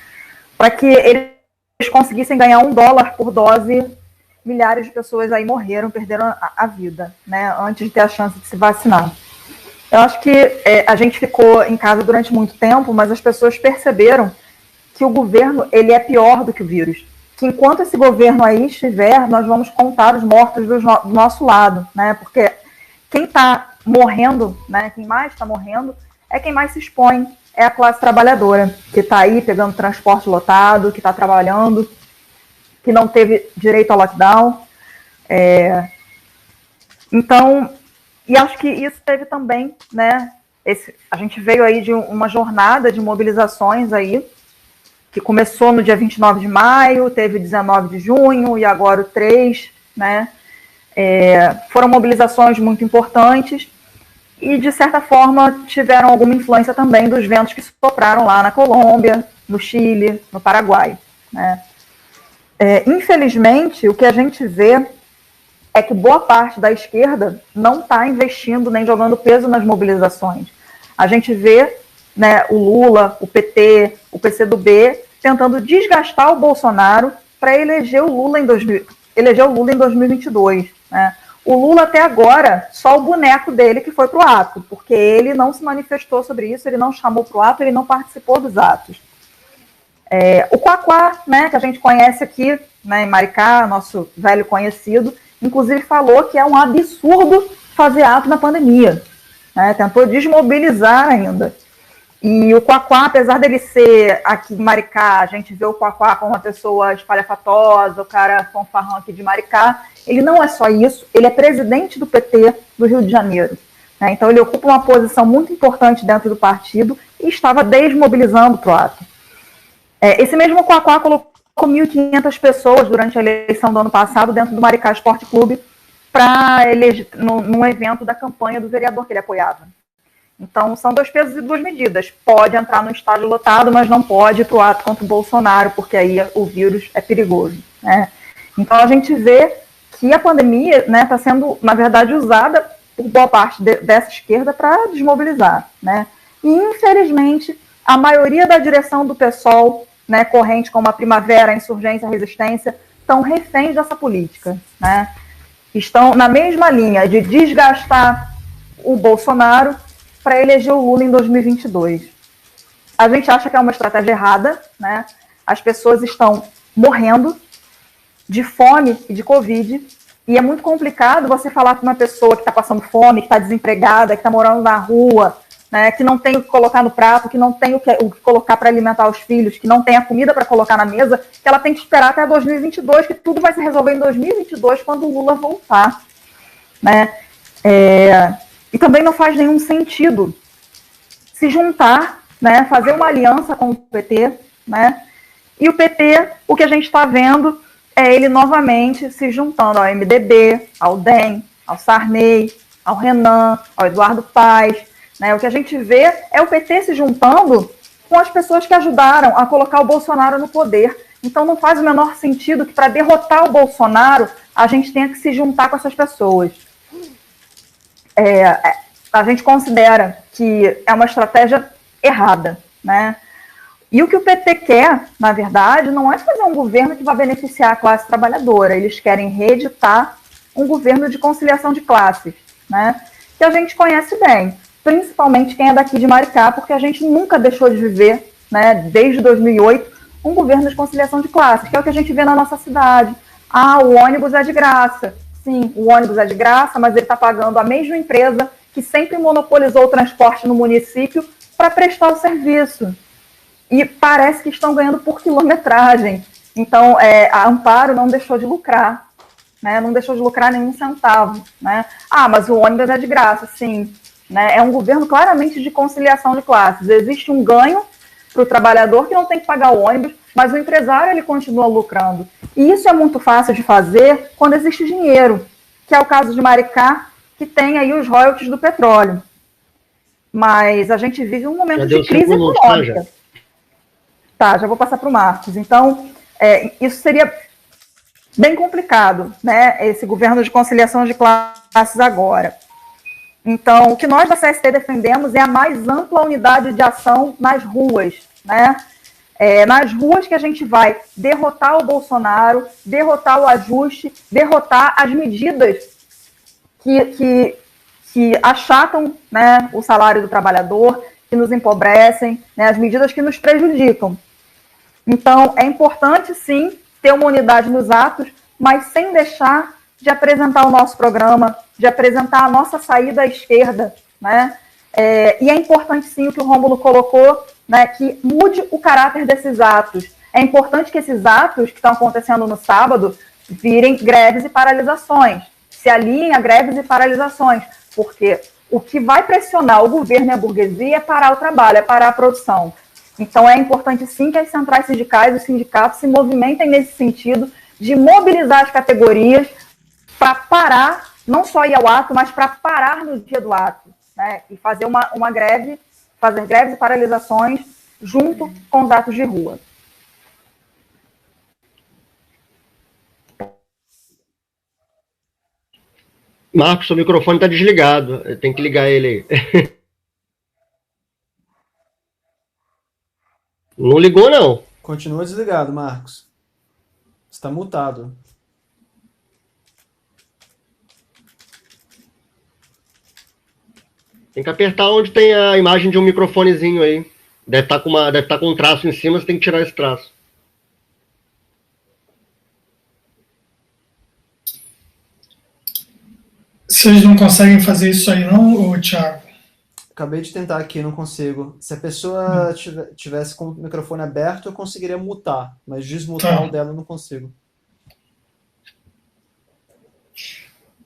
para que eles conseguissem ganhar $1 por dose, milhares de pessoas aí morreram, perderam a vida, né, antes de ter a chance de se vacinar. Eu acho que a gente ficou em casa durante muito tempo, mas as pessoas perceberam que o governo, ele é pior do que o vírus. Que enquanto esse governo aí estiver, nós vamos contar os mortos do nosso lado, né? Porque quem está morrendo, né? Quem mais está morrendo é quem mais se expõe, é a classe trabalhadora, que está aí pegando transporte lotado, que está trabalhando, que não teve direito ao lockdown. Então, e acho que isso teve também, né? A gente veio aí de uma jornada de mobilizações aí, que começou no dia 29 de maio, teve 19 de junho e agora o 3, né? Foram mobilizações muito importantes e, de certa forma, tiveram alguma influência também dos ventos que sopraram lá na Colômbia, no Chile, no Paraguai, né? Infelizmente, o que a gente vê é que boa parte da esquerda não está investindo nem jogando peso nas mobilizações. A gente vê, né, o Lula, o PT, o PCdoB tentando desgastar o Bolsonaro para eleger o Lula em 2022. Né? O Lula até agora, só o boneco dele que foi para o ato, porque ele não se manifestou sobre isso, ele não chamou para o ato, ele não participou dos atos. O Quaquá, né, que a gente conhece aqui, né, em Maricá, nosso velho conhecido, inclusive falou que é um absurdo fazer ato na pandemia. Né? Tentou desmobilizar ainda. E o Quaquá, apesar dele ser aqui de Maricá, a gente vê o Quaquá como uma pessoa espalhafatosa, o cara fanfarrão aqui de Maricá, ele não é só isso, ele é presidente do PT do Rio de Janeiro. Né? Então ele ocupa uma posição muito importante dentro do partido e estava desmobilizando para o ato. Esse mesmo Quaquá 1.500 pessoas durante a eleição do ano passado dentro do Maricá Esporte Clube para eleger num evento da campanha do vereador que ele apoiava. Então, são 2 pesos e 2 medidas. Pode entrar no estádio lotado, mas não pode ir para o ato contra o Bolsonaro, porque aí o vírus é perigoso, né? Então, a gente vê que a pandemia, né, está sendo, na verdade, usada por boa parte dessa esquerda para desmobilizar, né? E, infelizmente, a maioria da direção do PSOL, né, corrente como a Primavera, a Insurgência, a Resistência, estão reféns dessa política, né? Estão na mesma linha de desgastar o Bolsonaro para eleger o Lula em 2022. A gente acha que é uma estratégia errada, né? As pessoas estão morrendo de fome e de Covid, e é muito complicado você falar com uma pessoa que está passando fome, que está desempregada, que está morando na rua, né, que não tem o que colocar no prato, que não tem o que colocar para alimentar os filhos, que não tem a comida para colocar na mesa, que ela tem que esperar até 2022, que tudo vai se resolver em 2022, quando o Lula voltar, né? E também não faz nenhum sentido se juntar, né, fazer uma aliança com o PT, né? E o PT, o que a gente está vendo é ele novamente se juntando ao MDB, ao DEM, ao Sarney, ao Renan, ao Eduardo Paes, né? O que a gente vê é o PT se juntando com as pessoas que ajudaram a colocar o Bolsonaro no poder. Então não faz o menor sentido que para derrotar o Bolsonaro a gente tenha que se juntar com essas pessoas. A gente considera que é uma estratégia errada, né? E o que o PT quer, na verdade, não é fazer um governo que vai beneficiar a classe trabalhadora. Eles querem reeditar um governo de conciliação de classes, né? Que a gente conhece bem, principalmente quem é daqui de Maricá, porque a gente nunca deixou de viver, né, desde 2008, um governo de conciliação de classes, que é o que a gente vê na nossa cidade. O ônibus é de graça. Sim, o ônibus é de graça, mas ele está pagando a mesma empresa que sempre monopolizou o transporte no município para prestar o serviço. E parece que estão ganhando por quilometragem. Então, a Amparo não deixou de lucrar, né? Não deixou de lucrar nenhum centavo, né? Mas o ônibus é de graça, sim. Né? É um governo claramente de conciliação de classes. Existe um ganho para o trabalhador que não tem que pagar o ônibus, mas o empresário ele continua lucrando. E isso é muito fácil de fazer quando existe dinheiro, que é o caso de Maricá, que tem aí os royalties do petróleo. Mas a gente vive um momento de crise econômica. Tá, já vou passar para o Marcos. Então, isso seria bem complicado, né? Esse governo de conciliação de classes agora. Então, o que nós da CST defendemos é a mais ampla unidade de ação nas ruas, né? Nas ruas que a gente vai derrotar o Bolsonaro, derrotar o ajuste, derrotar as medidas que achatam, né, o salário do trabalhador, que nos empobrecem, né, as medidas que nos prejudicam. Então, é importante, sim, ter uma unidade nos atos, mas sem deixar de apresentar o nosso programa, de apresentar a nossa saída à esquerda, né? E é importante, sim, o que o Rômulo colocou, né, que mude o caráter desses atos. É importante que esses atos que estão acontecendo no sábado virem greves e paralisações, se aliem a greves e paralisações, porque o que vai pressionar o governo e a burguesia é parar o trabalho, é parar a produção. Então, é importante, sim, que as centrais sindicais e os sindicatos se movimentem nesse sentido de mobilizar as categorias para parar, não só ir ao ato, mas para parar no dia do ato, né? E fazer uma greve, fazer greves e paralisações junto com os atos de rua. Marcos, seu microfone está desligado. Tem que ligar ele aí. Não ligou, não. Continua desligado, Marcos. Está mutado. Tem que apertar onde tem a imagem de um microfonezinho aí. Deve estar com um traço em cima, você tem que tirar esse traço. Vocês não conseguem fazer isso aí não, Thiago? Acabei de tentar aqui, não consigo. Se a pessoa tivesse com o microfone aberto, eu conseguiria mutar, mas desmutar o dela eu não consigo.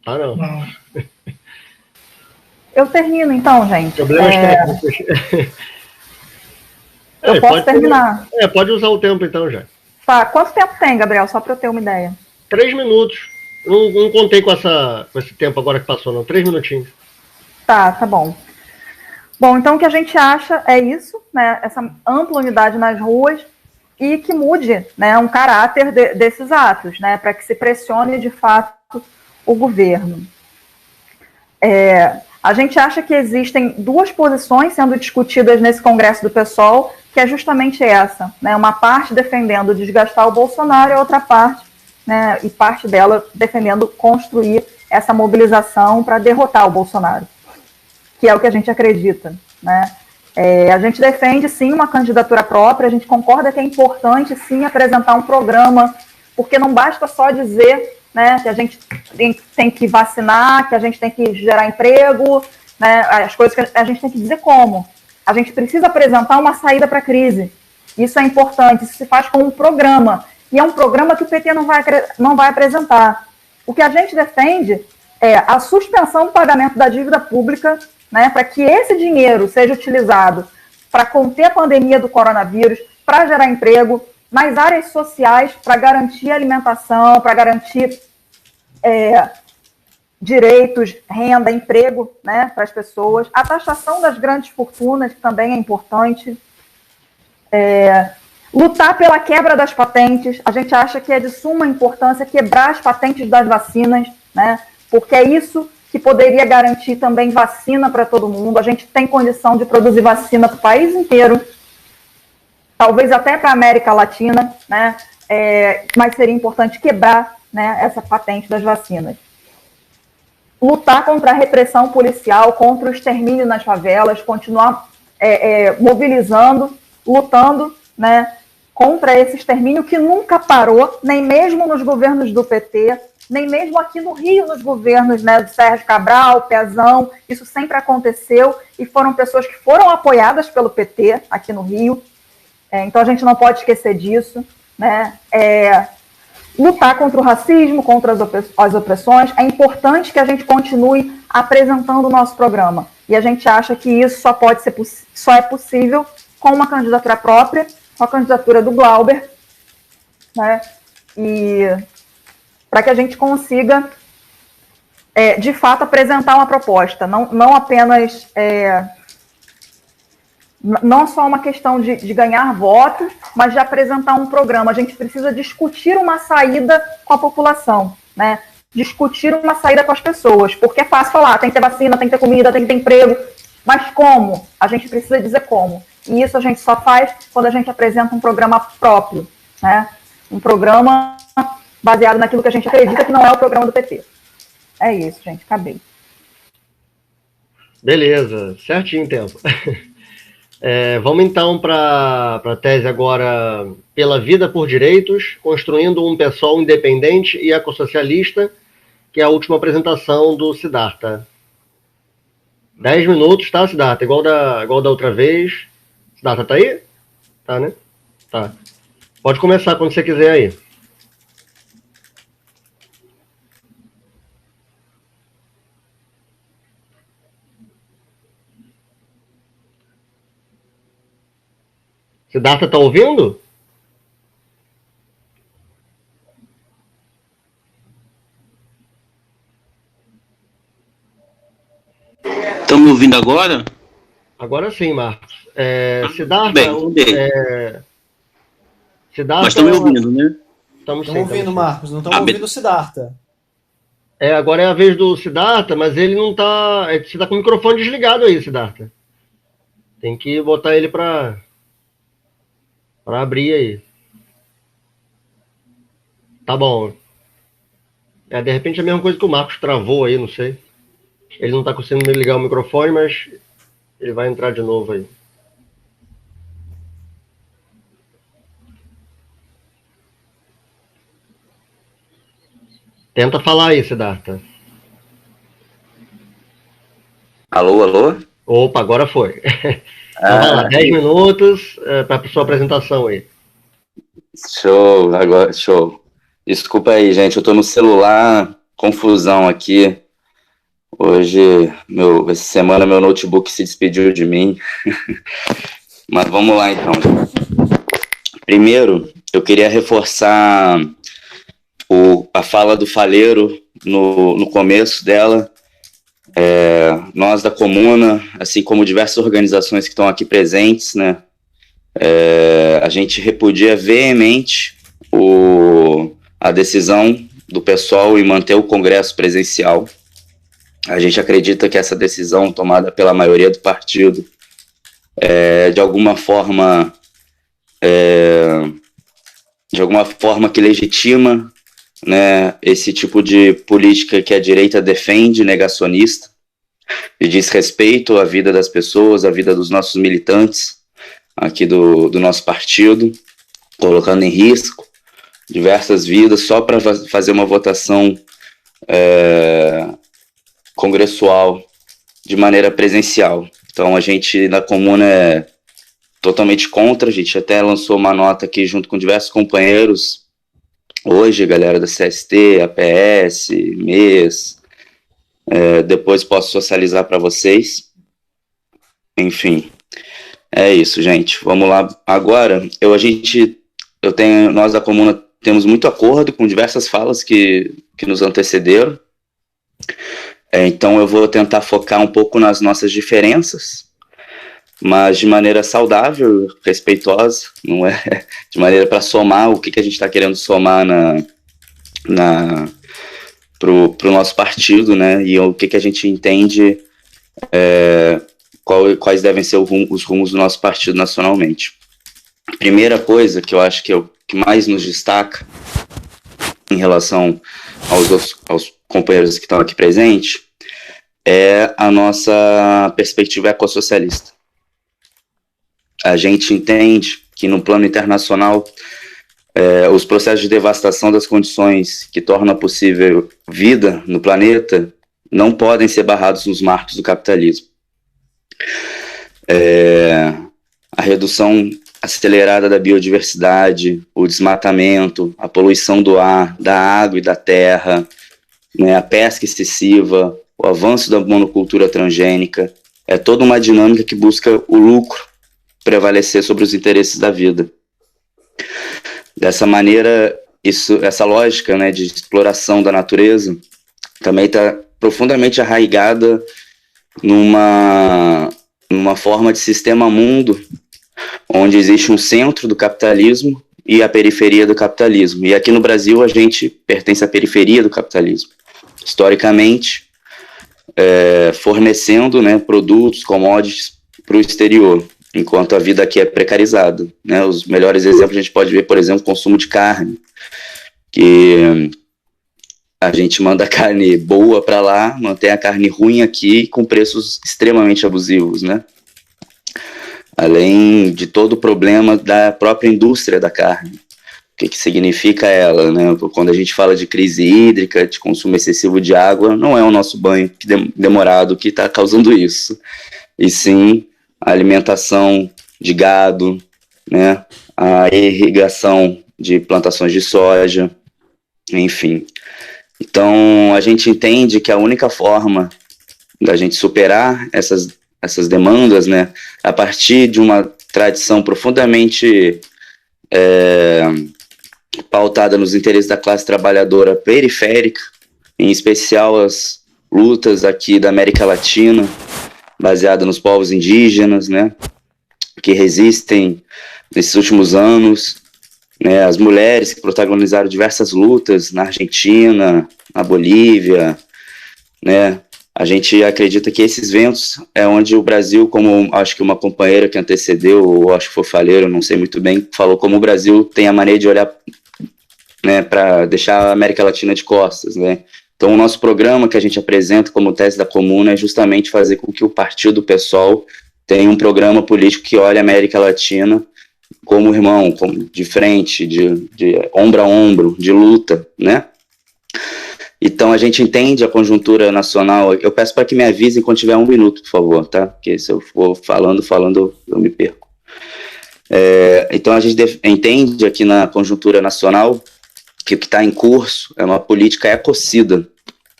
Não. Eu termino, então, gente. Problemas técnicos. Eu posso terminar. Pode usar o tempo, então, já. Tá, quanto tempo tem, Gabriel? Só para eu ter uma ideia. 3 minutos. Não contei com esse tempo agora que passou, não. 3 minutinhos. Tá bom. Bom, então o que a gente acha é isso, né? Essa ampla unidade nas ruas e que mude, né, um caráter desses atos, né? Para que se pressione de fato o governo. A gente acha que existem duas posições sendo discutidas nesse Congresso do PSOL, que é justamente essa, né? Uma parte defendendo desgastar o Bolsonaro e a outra parte, né, e parte dela defendendo construir essa mobilização para derrotar o Bolsonaro, que é o que a gente acredita, né? A gente defende, sim, uma candidatura própria, a gente concorda que é importante, sim, apresentar um programa, porque não basta só dizer, né, que a gente tem que vacinar, que a gente tem que gerar emprego, né, as coisas que a gente tem que dizer como. A gente precisa apresentar uma saída para a crise. Isso é importante, isso se faz com um programa, e é um programa que o PT não vai apresentar. O que a gente defende é a suspensão do pagamento da dívida pública, né, para que esse dinheiro seja utilizado para conter a pandemia do coronavírus, para gerar emprego nas áreas sociais, para garantir alimentação, para garantir direitos, renda, emprego, né, para as pessoas. A taxação das grandes fortunas também é importante. Lutar pela quebra das patentes. A gente acha que é de suma importância quebrar as patentes das vacinas, né, porque é isso que poderia garantir também vacina para todo mundo. A gente tem condição de produzir vacina para o país inteiro, talvez até para a América Latina, né? Mas seria importante quebrar, né, essa patente das vacinas. Lutar contra a repressão policial, contra o extermínio nas favelas, continuar mobilizando, lutando, né, contra esse extermínio que nunca parou, nem mesmo nos governos do PT, nem mesmo aqui no Rio, nos governos, né, do Sérgio Cabral, Pezão, isso sempre aconteceu, e foram pessoas que foram apoiadas pelo PT aqui no Rio, então a gente não pode esquecer disso, né? Lutar contra o racismo, contra as opressões, é importante que a gente continue apresentando o nosso programa, e a gente acha que isso só é possível com uma candidatura própria, com a candidatura do Glauber, né, e para que a gente consiga, de fato, apresentar uma proposta, não apenas, não só uma questão de ganhar votos, mas de apresentar um programa. A gente precisa discutir uma saída com a população, né? Discutir uma saída com as pessoas, porque é fácil falar, tem que ter vacina, tem que ter comida, tem que ter emprego, mas como? A gente precisa dizer como. E isso a gente só faz quando a gente apresenta um programa próprio, né? Um programa baseado naquilo que a gente acredita que não é o programa do PT. É isso, gente. Acabei. Beleza. Certinho o tempo. Vamos então para a tese agora pela vida por direitos, construindo um PSOL independente e ecossocialista, que é a última apresentação do Siddhartha. 10 minutos, tá, Siddhartha? Igual da outra vez. Siddhartha tá aí? Tá, né? Tá. Pode começar quando você quiser aí. Siddhartha tá ouvindo? Estão me ouvindo agora? Agora sim, Marcos. Siddhartha... Siddhartha... Mas estão me ouvindo, né? Estamos ouvindo, Marcos. Não estamos ouvindo o Siddhartha. Agora é a vez do Siddhartha, mas ele não tá... Você tá com o microfone desligado aí, Siddhartha. Tem que botar ele para abrir aí. Tá bom. De repente é a mesma coisa que o Marcos travou aí, não sei. Ele não tá conseguindo ligar o microfone, mas ele vai entrar de novo aí. Tenta falar aí, Siddhartha. Alô, alô? Opa, agora foi. Então, vai lá, 10 minutos para a sua apresentação aí. Show. Desculpa aí, gente, eu tô no celular, confusão aqui. Hoje, essa semana, meu notebook se despediu de mim. Mas vamos lá, então. Primeiro, eu queria reforçar a fala do Faleiro no começo dela. Nós da Comuna, assim como diversas organizações que estão aqui presentes, né, a gente repudia veemente a decisão do PSOL em manter o Congresso presencial. A gente acredita que essa decisão tomada pela maioria do partido de alguma forma que legitima, né, esse tipo de política que a direita defende, negacionista, e diz respeito à vida das pessoas, à vida dos nossos militantes aqui do nosso partido, colocando em risco diversas vidas só para fazer uma votação congressual de maneira presencial. Então a gente na Comuna é totalmente contra. A gente até lançou uma nota aqui junto com diversos companheiros hoje, galera da CST, APS, MES, depois posso socializar para vocês. Enfim, é isso, gente. Vamos lá. Agora, nós da Comuna temos muito acordo com diversas falas que nos antecederam. Então eu vou tentar focar um pouco nas nossas diferenças, mas de maneira saudável, respeitosa, não é de maneira para somar o que a gente está querendo somar pro nosso partido, né? E o que a gente entende quais devem ser os rumos do nosso partido nacionalmente. Primeira coisa que eu acho que é o que mais nos destaca em relação aos companheiros que estão aqui presentes é a nossa perspectiva ecossocialista. A gente entende que no plano internacional os processos de devastação das condições que tornam possível vida no planeta não podem ser barrados nos marcos do capitalismo. A redução acelerada da biodiversidade, o desmatamento, a poluição do ar, da água e da terra, né, a pesca excessiva, o avanço da monocultura transgênica, é toda uma dinâmica que busca o lucro prevalecer sobre os interesses da vida. Dessa maneira, essa lógica, né, de exploração da natureza também está profundamente arraigada numa forma de sistema mundo, onde existe um centro do capitalismo e a periferia do capitalismo. E aqui no Brasil a gente pertence à periferia do capitalismo. Historicamente, fornecendo, né, produtos, commodities para o exterior, enquanto a vida aqui é precarizada, né? Os melhores exemplos a gente pode ver, por exemplo, o consumo de carne, que a gente manda carne boa para lá, mantém a carne ruim aqui com preços extremamente abusivos, né? Além de todo o problema da própria indústria da carne. O que significa ela, né? Quando a gente fala de crise hídrica, de consumo excessivo de água, não é o nosso banho demorado que está causando isso, e sim a alimentação de gado, né? A irrigação de plantações de soja, enfim. Então, a gente entende que a única forma da gente superar essas demandas, né, a partir de uma tradição profundamente pautada nos interesses da classe trabalhadora periférica, em especial as lutas aqui da América Latina, baseada nos povos indígenas, né, que resistem nesses últimos anos, né, as mulheres que protagonizaram diversas lutas na Argentina, na Bolívia, né. A gente acredita que esses ventos é onde o Brasil, como acho que uma companheira que antecedeu, ou acho que foi Faleiro, não sei muito bem, falou como o Brasil tem a maneira de olhar, né, para deixar a América Latina de costas, né. Então o nosso programa que a gente apresenta como tese da Comuna é justamente fazer com que o partido PSOL tenha um programa político que olhe a América Latina como irmão, de frente, de ombro a ombro, de luta, né. Então a gente entende a conjuntura nacional. Eu peço para que me avisem quando tiver 1 minuto, por favor, tá? Porque se eu for falando, eu me perco. Então a gente entende aqui na conjuntura nacional que o que está em curso é uma política ecocida,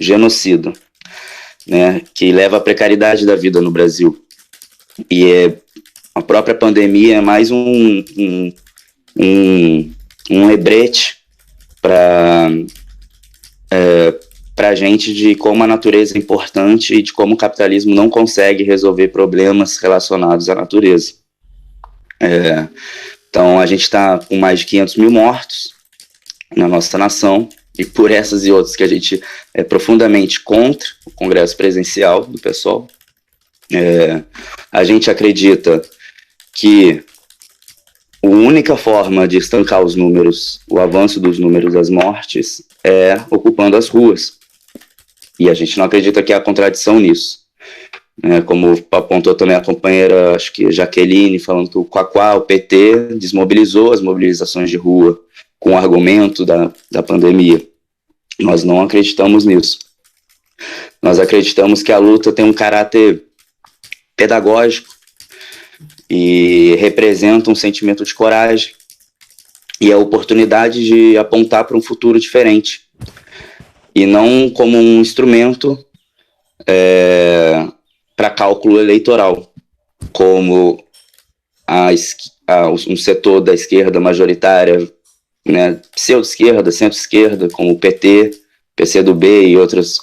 genocida, né? Que leva à precariedade da vida no Brasil. E a própria pandemia é mais um um lembrete para a gente de como a natureza é importante e de como o capitalismo não consegue resolver problemas relacionados à natureza. Então, a gente está com mais de 500 mil mortos na nossa nação, e por essas e outras que a gente é profundamente contra o Congresso Presencial do PSOL. A gente acredita que a única forma de estancar os números, o avanço dos números das mortes, é ocupando as ruas. E a gente não acredita que há contradição nisso. Como apontou também a companheira, acho que Jaqueline, falando que o Quaquá, o PT, desmobilizou as mobilizações de rua com o argumento da pandemia. Nós não acreditamos nisso. Nós acreditamos que a luta tem um caráter pedagógico e representa um sentimento de coragem e a oportunidade de apontar para um futuro diferente, e não como um instrumento para cálculo eleitoral, como um setor da esquerda majoritária, né, pseudo-esquerda, centro-esquerda, como o PT, PCdoB e outros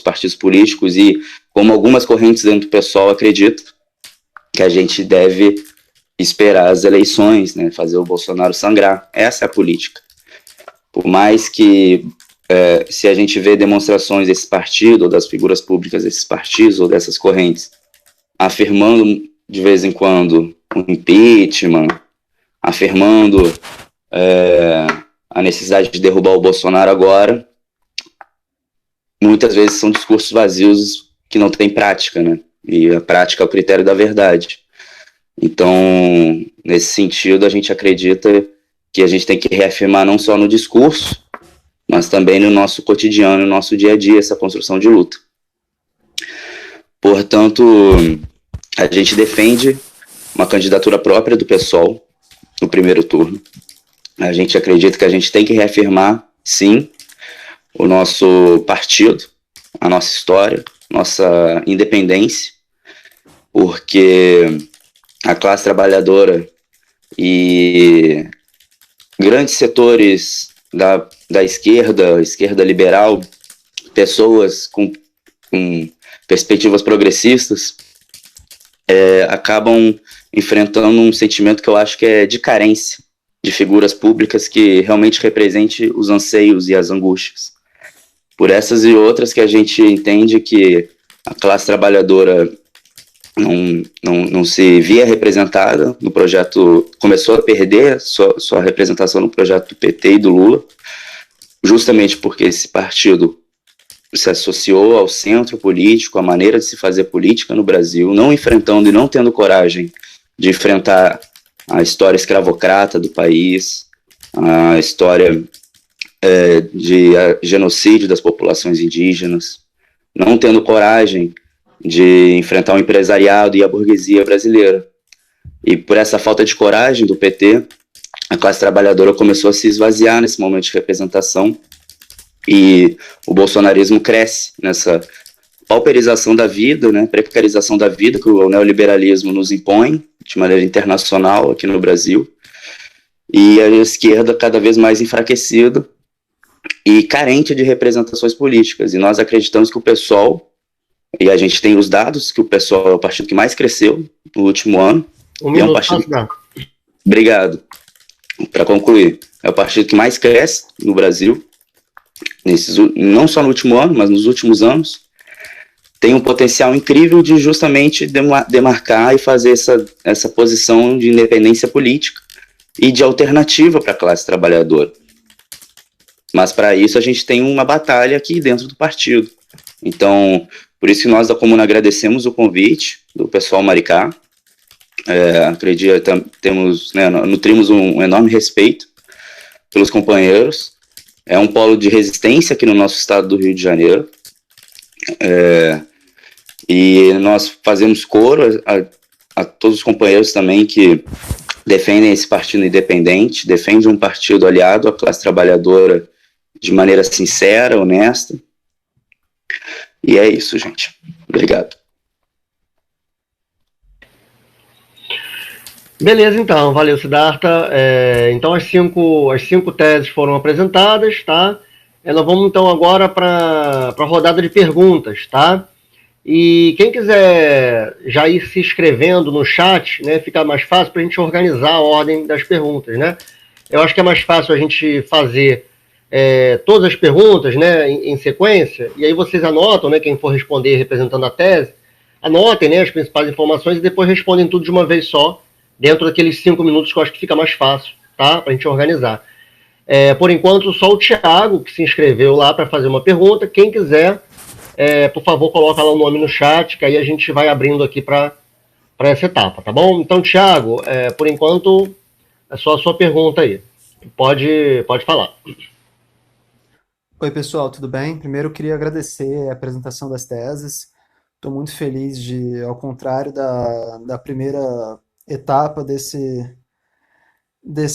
partidos políticos, e como algumas correntes dentro do PSOL acreditam que a gente deve esperar as eleições, né, fazer o Bolsonaro sangrar. Essa é a política. Por mais que, se a gente vê demonstrações desse partido, ou das figuras públicas desses partidos, ou dessas correntes, afirmando de vez em quando o impeachment, afirmando a necessidade de derrubar o Bolsonaro agora, muitas vezes são discursos vazios que não têm prática, né? E a prática é o critério da verdade. Então, nesse sentido, a gente acredita que a gente tem que reafirmar não só no discurso, mas também no nosso cotidiano, no nosso dia a dia, essa construção de luta. Portanto, a gente defende uma candidatura própria do PSOL no primeiro turno. A gente acredita que a gente tem que reafirmar, sim, o nosso partido, a nossa história, nossa independência, porque a classe trabalhadora e grandes setores da esquerda liberal, pessoas com perspectivas progressistas, acabam enfrentando um sentimento que eu acho que é de carência de figuras públicas que realmente representem os anseios e as angústias. Por essas e outras que a gente entende que a classe trabalhadora não se via representada no projeto, começou a perder sua representação no projeto do PT e do Lula, justamente porque esse partido se associou ao centro político, à maneira de se fazer política no Brasil, não enfrentando e não tendo coragem de enfrentar a história escravocrata do país, a história de genocídio das populações indígenas, não tendo coragem de enfrentar o empresariado e a burguesia brasileira. E por essa falta de coragem do PT, a classe trabalhadora começou a se esvaziar nesse momento de representação, e o bolsonarismo cresce nessa pauperização da vida, né, precarização da vida que o neoliberalismo nos impõe de maneira internacional aqui no Brasil, e a esquerda cada vez mais enfraquecida e carente de representações políticas. E nós acreditamos que o PSOL, e a gente tem os dados, que o PSOL é o partido que mais cresceu no último ano. É um partido... Obrigado. Para concluir, é o partido que mais cresce no Brasil, não só no último ano, mas nos últimos anos. Tem um potencial incrível de justamente demarcar e fazer essa posição de independência política e de alternativa para a classe trabalhadora. Mas para isso a gente tem uma batalha aqui dentro do partido. Então, por isso que nós da Comuna agradecemos o convite do pessoal Maricá. Nutrimos um enorme respeito pelos companheiros. É um polo de resistência aqui no nosso estado do Rio de Janeiro. E nós fazemos coro a todos os companheiros também que defendem esse partido independente, defendem um partido aliado à classe trabalhadora de maneira sincera, honesta. E é isso, gente. Obrigado. Beleza, então, valeu, Siddhartha. Então, as cinco teses foram apresentadas, tá? Nós vamos, então, agora para a rodada de perguntas, tá? E quem quiser já ir se inscrevendo no chat, né, fica mais fácil para a gente organizar a ordem das perguntas, né? Eu acho que é mais fácil a gente fazer todas as perguntas, né, em sequência, e aí vocês anotam, né, quem for responder representando a tese, anotem, né, as principais informações e depois respondem tudo de uma vez só, dentro daqueles 5 minutos que eu acho que fica mais fácil, tá? Para a gente organizar. Por enquanto, só o Thiago que se inscreveu lá para fazer uma pergunta. Quem quiser, por favor, coloca lá o nome no chat, que aí a gente vai abrindo aqui para essa etapa, tá bom? Então, Thiago, por enquanto, é só a sua pergunta aí. Pode falar. Oi, pessoal, tudo bem? Primeiro, eu queria agradecer a apresentação das teses. Estou muito feliz de, ao contrário da primeira etapa desse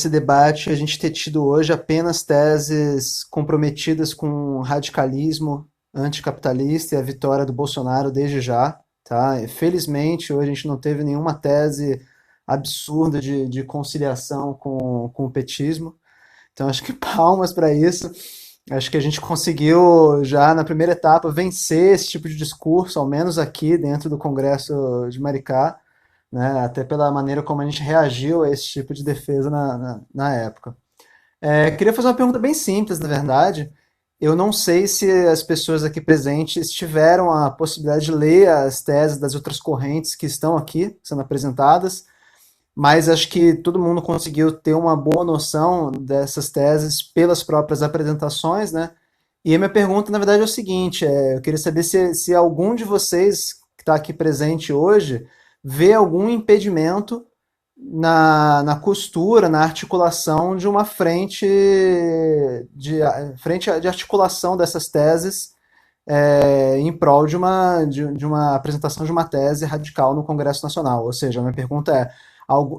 debate, a gente ter tido hoje apenas teses comprometidas com o radicalismo anticapitalista e a vitória do Bolsonaro desde já, tá? Felizmente, hoje a gente não teve nenhuma tese absurda de conciliação com o petismo, então acho que palmas para isso. Acho que a gente conseguiu já na primeira etapa vencer esse tipo de discurso, ao menos aqui dentro do Congresso de Maricá, né, até pela maneira como a gente reagiu a esse tipo de defesa na época. Queria fazer uma pergunta bem simples, na verdade. Eu não sei se as pessoas aqui presentes tiveram a possibilidade de ler as teses das outras correntes que estão aqui sendo apresentadas, mas acho que todo mundo conseguiu ter uma boa noção dessas teses pelas próprias apresentações, né? E a minha pergunta, na verdade, é o seguinte, eu queria saber se algum de vocês que está aqui presente hoje vê algum impedimento na costura, na articulação de uma frente de articulação dessas teses em prol de uma apresentação de uma tese radical no Congresso Nacional. Ou seja, a minha pergunta é: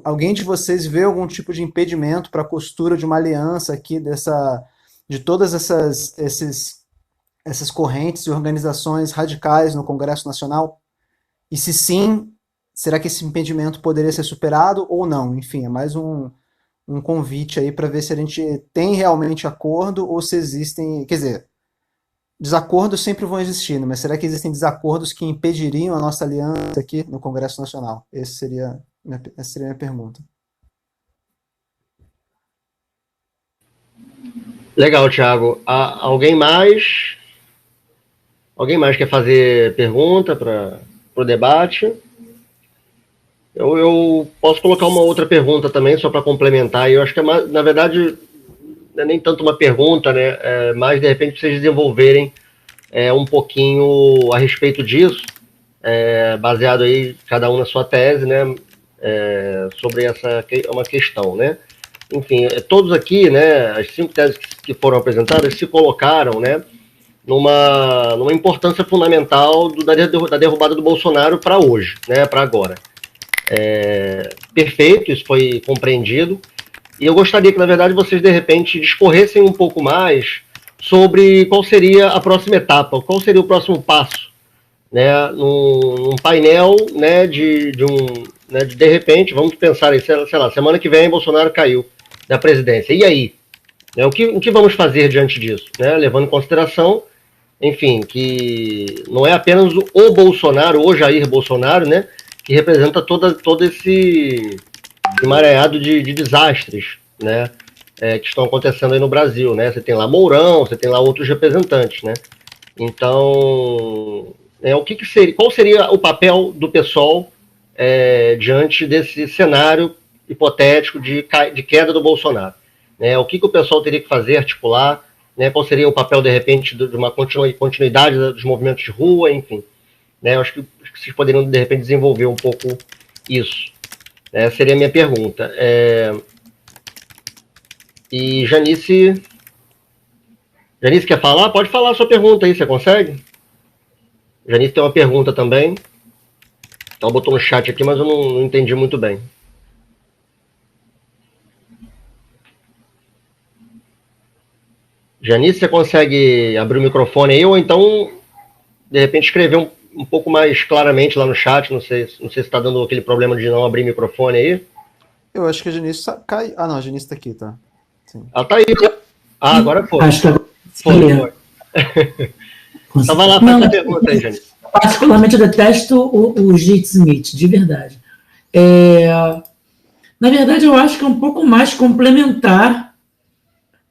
alguém de vocês vê algum tipo de impedimento para a costura de uma aliança aqui de todas essas correntes e organizações radicais no Congresso Nacional? E se sim, será que esse impedimento poderia ser superado ou não? Enfim, é mais um convite aí para ver se a gente tem realmente acordo ou se existem... Quer dizer, desacordos sempre vão existir, mas será que existem desacordos que impediriam a nossa aliança aqui no Congresso Nacional? Essa seria a minha pergunta. Legal, Thiago. Alguém mais quer fazer pergunta para o debate? Eu posso colocar uma outra pergunta também, só para complementar. Eu acho que, na verdade, não é nem tanto uma pergunta, né? Mas, de repente, vocês desenvolverem um pouquinho a respeito disso, baseado aí, cada um na sua tese, né? Sobre uma questão, né? Enfim, todos aqui, né? As 5 teses que foram apresentadas se colocaram, né? Numa importância fundamental da derrubada do Bolsonaro para hoje, né? Para agora. Perfeito, isso foi compreendido. E eu gostaria que, na verdade, vocês, de repente, discorressem um pouco mais sobre qual seria a próxima etapa, qual seria o próximo passo, né, num painel, né, de repente, vamos pensar aí, sei lá, semana que vem Bolsonaro caiu da presidência. E aí? Né, o que vamos fazer diante disso? Né, levando em consideração, enfim, que não é apenas o Bolsonaro, o Jair Bolsonaro, né, que representa todo esse emaranhado de desastres, né, que estão acontecendo aí no Brasil, né? Você tem lá Mourão, você tem lá outros representantes, né? Então, qual seria o papel do PSOL diante desse cenário hipotético de queda do Bolsonaro? Né? O que o PSOL teria que fazer, articular? Né? Qual seria o papel, de repente, de uma continuidade dos movimentos de rua, enfim? Né? Eu acho que vocês poderiam, de repente, desenvolver um pouco isso. Essa seria a minha pergunta. E Janice quer falar? Pode falar a sua pergunta aí, você consegue? Janice tem uma pergunta também. Ela botou no chat aqui, mas eu não entendi muito bem. Janice, você consegue abrir o microfone aí? Ou então, de repente, escrever um pouco mais claramente lá no chat? Não sei se está dando aquele problema de não abrir microfone aí. Eu acho que a Janice cai. Ah, não, a Janice tá aqui, tá. Sim. Ela tá aí. Ah, agora foi. Acho que agora Foi. Então vai lá, faz a pergunta aí, Janice. Particularmente eu detesto o Jake Smith, de verdade. Na verdade, eu acho que é um pouco mais complementar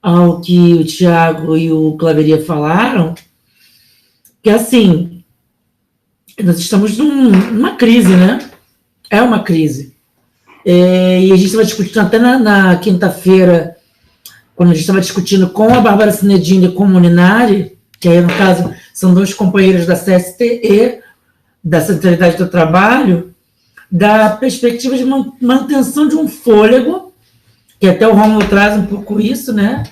ao que o Thiago e o Claveria falaram, que assim, nós estamos numa crise, né? É uma crise. E a gente estava discutindo até na quinta-feira, quando a gente estava discutindo com a Bárbara Sinedini e com o Molinari, que aí, no caso, são dois companheiros da CSTE, da Centralidade do Trabalho, da perspectiva de manutenção de um fôlego, que até o Rômulo traz um pouco isso, né?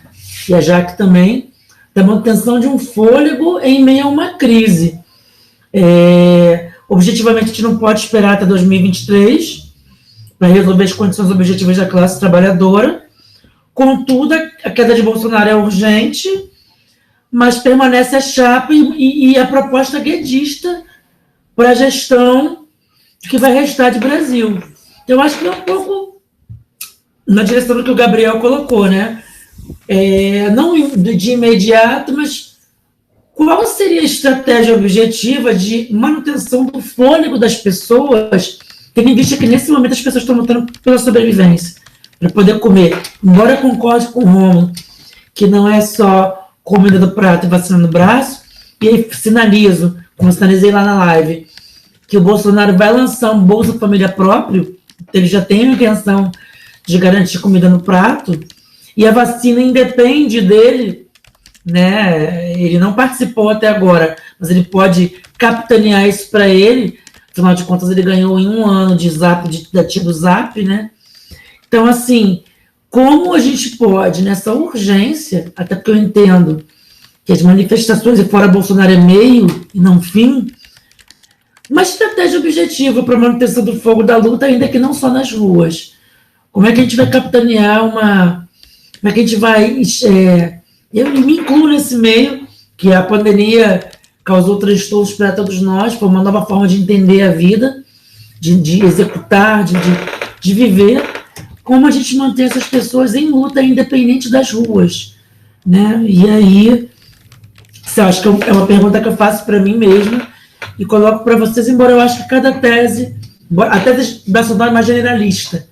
E a Jaque também, da manutenção de um fôlego em meio a uma crise. Objetivamente, a gente não pode esperar até 2023 para resolver as condições objetivas da classe trabalhadora. Contudo, a queda de Bolsonaro é urgente, mas permanece a chapa e a proposta guedista para a gestão que vai restar de Brasil. Eu acho que é um pouco na direção do que o Gabriel colocou, né? Não de imediato, mas qual seria a estratégia objetiva de manutenção do fôlego das pessoas, tendo em vista que nesse momento as pessoas estão lutando pela sobrevivência, para poder comer. Embora eu concorde com o Romulo, que não é só comida do prato e vacina no braço, e aí sinalizo, como sinalizei lá na live, que o Bolsonaro vai lançar um Bolsa Família próprio, ele já tem a intenção de garantir comida no prato, e a vacina independe dele, né? Ele não participou até agora, mas ele pode capitanear isso para ele, afinal de contas ele ganhou em 1 ano de Zap, da tia do Zap, né? Então, assim, como a gente pode, nessa urgência, até porque eu entendo que as manifestações, e fora Bolsonaro é meio e não fim, uma estratégia objetiva para a manutenção do fogo da luta, ainda que não só nas ruas. Como é que a gente vai capitanear como é que a gente vai... eu me incluo nesse meio, que a pandemia causou transtornos para todos nós, foi uma nova forma de entender a vida, de executar, de viver. Como a gente mantém essas pessoas em luta, independente das ruas, né? E aí, eu acho que é uma pergunta que eu faço para mim mesma e coloco para vocês, embora eu acho que cada tese, a tese da Sodoma é mais generalista,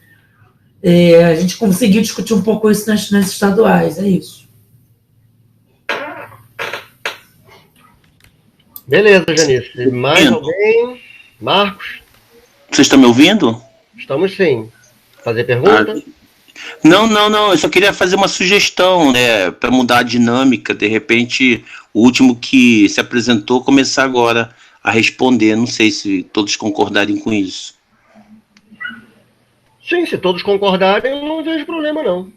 a gente conseguiu discutir um pouco isso nas estaduais, é isso. Beleza, Janice. Mais alguém? Marcos? Vocês estão me ouvindo? Estamos sim. Fazer pergunta? Não. Eu só queria fazer uma sugestão, né? Para mudar a dinâmica. De repente, o último que se apresentou começar agora a responder. Não sei se todos concordarem com isso. Sim, se todos concordarem, eu não vejo problema, não.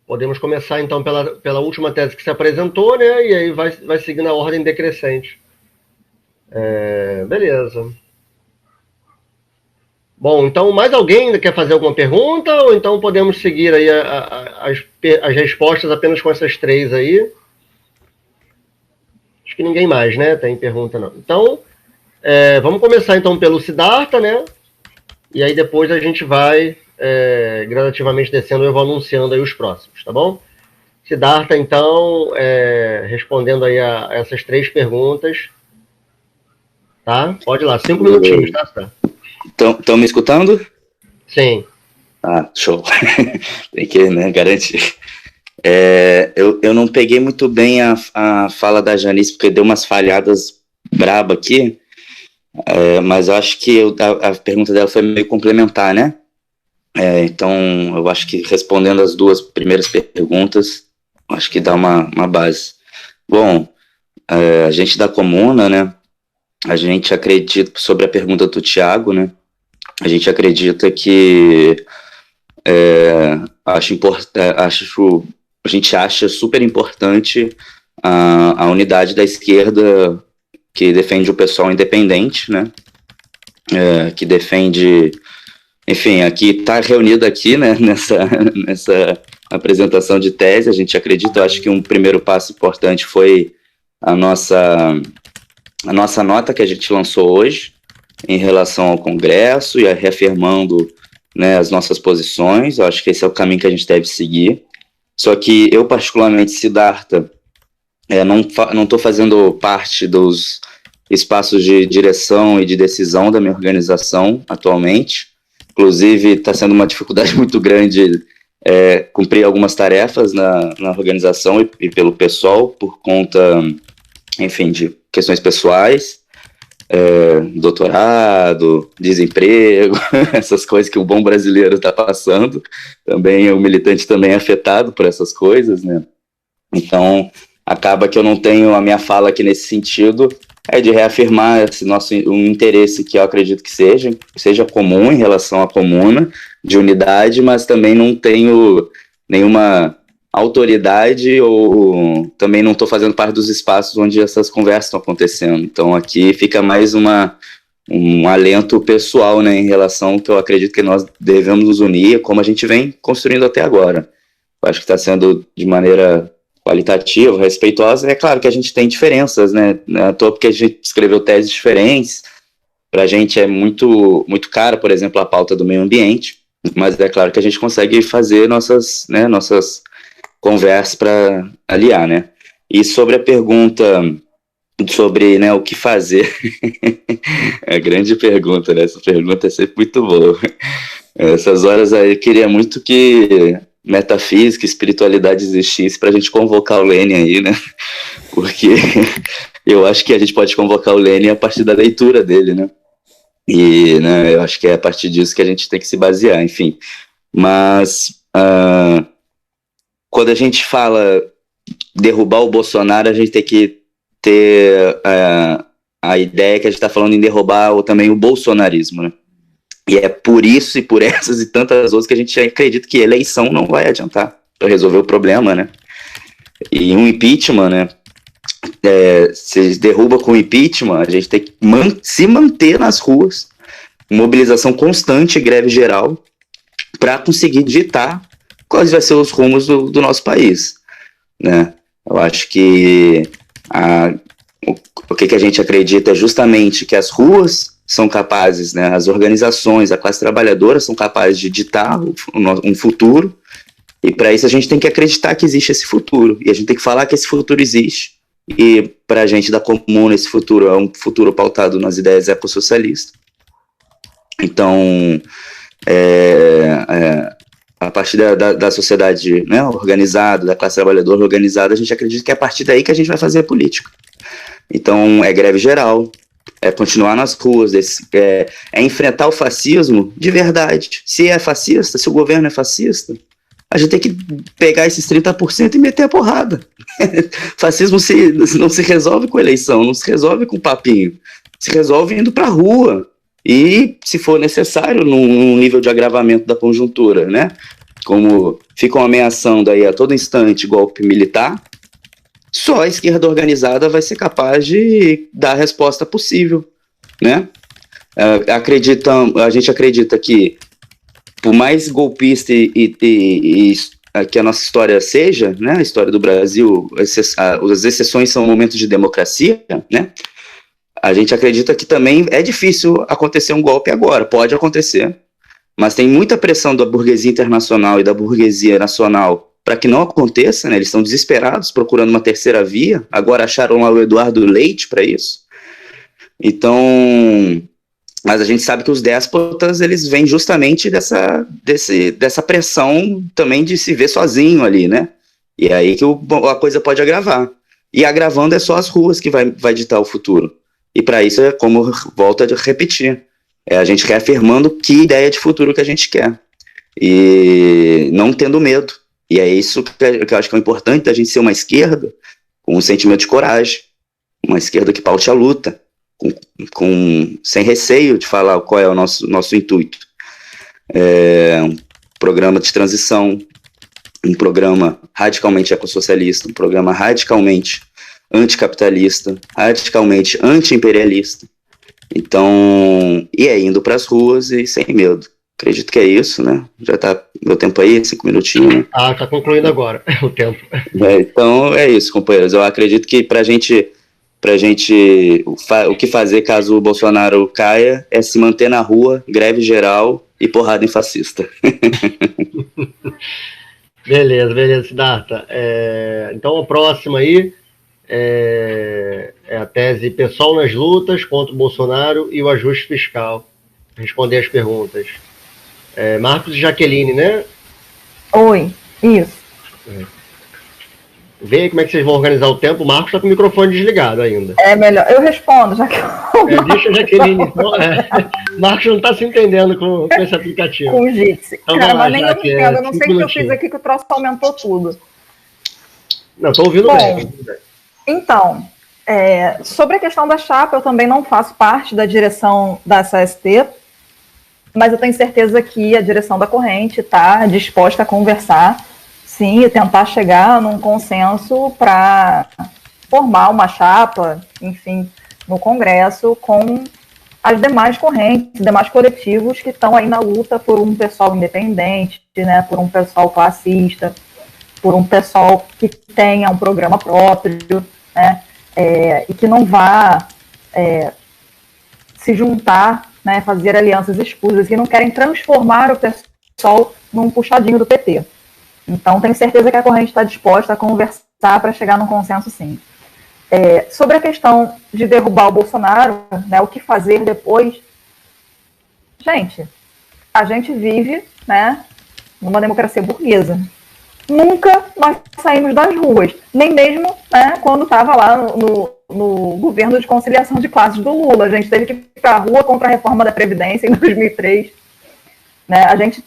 Podemos começar, então, pela última tese que se apresentou, né? E aí vai seguindo a ordem decrescente. Beleza. Bom, então, mais alguém ainda quer fazer alguma pergunta? Ou então podemos seguir aí as respostas apenas com essas 3 aí? Acho que ninguém mais, né? Tem pergunta, não. Então, vamos começar, então, pelo Siddhartha, né? E aí depois a gente vai gradativamente descendo, eu vou anunciando aí os próximos, tá bom? Siddhartha, então, respondendo aí a essas 3 perguntas. Tá? Pode ir lá, 5 minutinhos, tá? Estão me escutando? Sim. Ah, show. Tem que, né, garantir. Eu não peguei muito bem a fala da Janice, porque deu umas falhadas braba aqui, mas eu acho que a pergunta dela foi meio complementar, né? Então, eu acho que respondendo as 2 primeiras perguntas, acho que dá uma base. Bom, a gente da Comuna, né? A gente acredita, sobre a pergunta do Thiago, né? A gente acredita que a gente acha super importante a unidade da esquerda que defende o pessoal independente, né? Que defende, enfim, aqui está reunido aqui, né? Nessa apresentação de tese, a gente acredita. Eu acho que um primeiro passo importante foi a nossa nota que a gente lançou hoje em relação ao Congresso e reafirmando né, as nossas posições. Eu acho que esse é o caminho que a gente deve seguir. Só que eu, particularmente, Siddhartha, não estou fazendo parte dos espaços de direção e de decisão da minha organização atualmente. Inclusive, está sendo uma dificuldade muito grande cumprir algumas tarefas na organização e pelo pessoal, por conta, enfim, de questões pessoais, doutorado, desemprego, essas coisas que o bom brasileiro está passando. Também o militante também é afetado por essas coisas, né? Então, acaba que eu não tenho a minha fala aqui nesse sentido, de reafirmar esse um interesse que eu acredito que seja comum em relação à comuna, de unidade, mas também não tenho nenhuma autoridade ou também não estou fazendo parte dos espaços onde essas conversas estão acontecendo. Então aqui fica mais um alento pessoal, né, em relação ao que eu acredito que nós devemos nos unir, como a gente vem construindo até agora. Eu acho que está sendo de maneira qualitativa, respeitosa. É claro que a gente tem diferenças, né, à toa porque a gente escreveu teses diferentes. Para a gente é muito, muito caro, por exemplo, a pauta do meio ambiente, mas é claro que a gente consegue fazer nossas conversas para aliar, né. E sobre a pergunta sobre, né, o que fazer, é a grande pergunta, né, essa pergunta é sempre muito boa. Essas horas aí eu queria muito que metafísica, espiritualidade existisse para a gente convocar o Lênin aí, né, porque eu acho que a gente pode convocar o Lênin a partir da leitura dele, né, e, né, eu acho que é a partir disso que a gente tem que se basear, enfim. Mas quando a gente fala derrubar o Bolsonaro, a gente tem que ter a ideia que a gente está falando em derrubar também o bolsonarismo, né? E é por isso e por essas e tantas outras que a gente acredita que eleição não vai adiantar para resolver o problema, né? E um impeachment, né? Se derruba com impeachment, a gente tem que se manter nas ruas, mobilização constante, greve geral, para conseguir ditar quais vão ser os rumos do nosso país, né? Eu acho que o que a gente acredita é justamente que as ruas são capazes, né, as organizações, a classe trabalhadora são capazes de ditar um futuro, e para isso a gente tem que acreditar que existe esse futuro, e a gente tem que falar que esse futuro existe, e para a gente da comuna esse futuro é um futuro pautado nas ideias ecossocialistas. Então, a partir da sociedade, né, organizada, da classe trabalhadora organizada, a gente acredita que é a partir daí que a gente vai fazer a política. Então, é greve geral, é continuar nas ruas, é enfrentar o fascismo de verdade. Se é fascista, se o governo é fascista, a gente tem que pegar esses 30% e meter a porrada. Fascismo não se resolve com eleição, não se resolve com papinho, se resolve indo para a rua. E, se for necessário, num nível de agravamento da conjuntura, né? Como ficam ameaçando aí a todo instante golpe militar, só a esquerda organizada vai ser capaz de dar a resposta possível, né? A gente acredita que, por mais golpista que a nossa história seja, né? A história do Brasil, as exceções são momentos de democracia, né? A gente acredita que também é difícil acontecer um golpe agora, pode acontecer, mas tem muita pressão da burguesia internacional e da burguesia nacional para que não aconteça, né? Eles estão desesperados procurando uma terceira via, agora acharam lá o Eduardo Leite para isso. Então, mas a gente sabe que os déspotas, eles vêm justamente dessa pressão também de se ver sozinho ali, né? E é aí que a coisa pode agravar. E agravando é só as ruas que vai ditar o futuro. E para isso é como volta a repetir, é a gente reafirmando que ideia de futuro que a gente quer e não tendo medo. E é isso que eu acho que é importante, a gente ser uma esquerda com um sentimento de coragem, uma esquerda que paute a luta, sem receio de falar qual é o nosso intuito. Um programa de transição, um programa radicalmente ecossocialista, um programa radicalmente anticapitalista, radicalmente anti-imperialista. Então, e é indo para as ruas e sem medo. Acredito que é isso, né? Já tá meu tempo aí, 5 minutinhos, né? Tá concluindo agora o tempo. Então, é isso, companheiros. Eu acredito que para a gente pra gente, o que fazer caso o Bolsonaro caia é se manter na rua, greve geral e porrada em fascista. Beleza, Siddhartha. Então a próxima aí é a tese pessoal nas lutas contra o Bolsonaro e o ajuste fiscal. Responder as perguntas. Marcos e Jaqueline, né? Oi, isso. Vê aí como é que vocês vão organizar o tempo. O Marcos está com o microfone desligado ainda. É melhor. Eu respondo, já que deixa a Jaqueline. Então, Marcos não está se entendendo com esse aplicativo. Com o Jitsi. Então, cara, mas nem eu entendo. Eu não sei o que eu fiz aqui que o troço aumentou tudo. Não, estou ouvindo bem. Então, sobre a questão da chapa, eu também não faço parte da direção da SST, mas eu tenho certeza que a direção da corrente está disposta a conversar, sim, e tentar chegar num consenso para formar uma chapa, enfim, no Congresso com as demais correntes, demais coletivos que estão aí na luta por um pessoal independente, né, por um pessoal classista, por um pessoal que tenha um programa próprio, né, e que não vá se juntar, né, fazer alianças escusas, que não querem transformar o pessoal num puxadinho do PT. Então, tenho certeza que a corrente está disposta a conversar para chegar num consenso, sim. Sobre a questão de derrubar o Bolsonaro, né, o que fazer depois, gente, a gente vive, né, numa democracia burguesa. Nunca nós saímos das ruas, nem mesmo, né, quando estava lá no governo de conciliação de classes do Lula. A gente teve que ir para a rua contra a reforma da Previdência em 2003. Né? A gente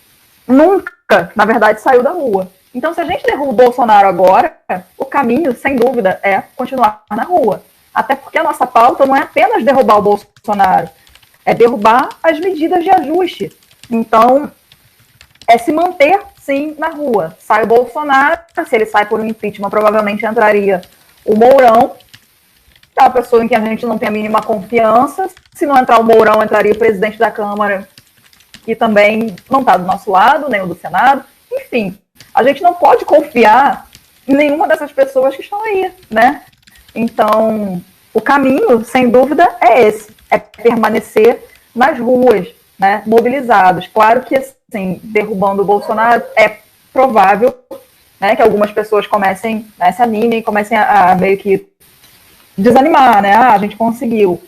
nunca, na verdade, saiu da rua. Então, se a gente derruba o Bolsonaro agora, o caminho, sem dúvida, é continuar na rua. Até porque a nossa pauta não é apenas derrubar o Bolsonaro, é derrubar as medidas de ajuste. Então, é se manter, sim, na rua. Sai o Bolsonaro, se ele sai por um impeachment, provavelmente entraria o Mourão, que é uma pessoa em que a gente não tem a mínima confiança. Se não entrar o Mourão, entraria o presidente da Câmara, que também não está do nosso lado, nem o do Senado. Enfim, a gente não pode confiar em nenhuma dessas pessoas que estão aí, né? Então, o caminho, sem dúvida, é esse. É permanecer nas ruas, né, mobilizados. Claro que, assim, derrubando o Bolsonaro, é provável, né, que algumas pessoas comecem, né, se animem, comecem a meio que desanimar, né? A gente conseguiu.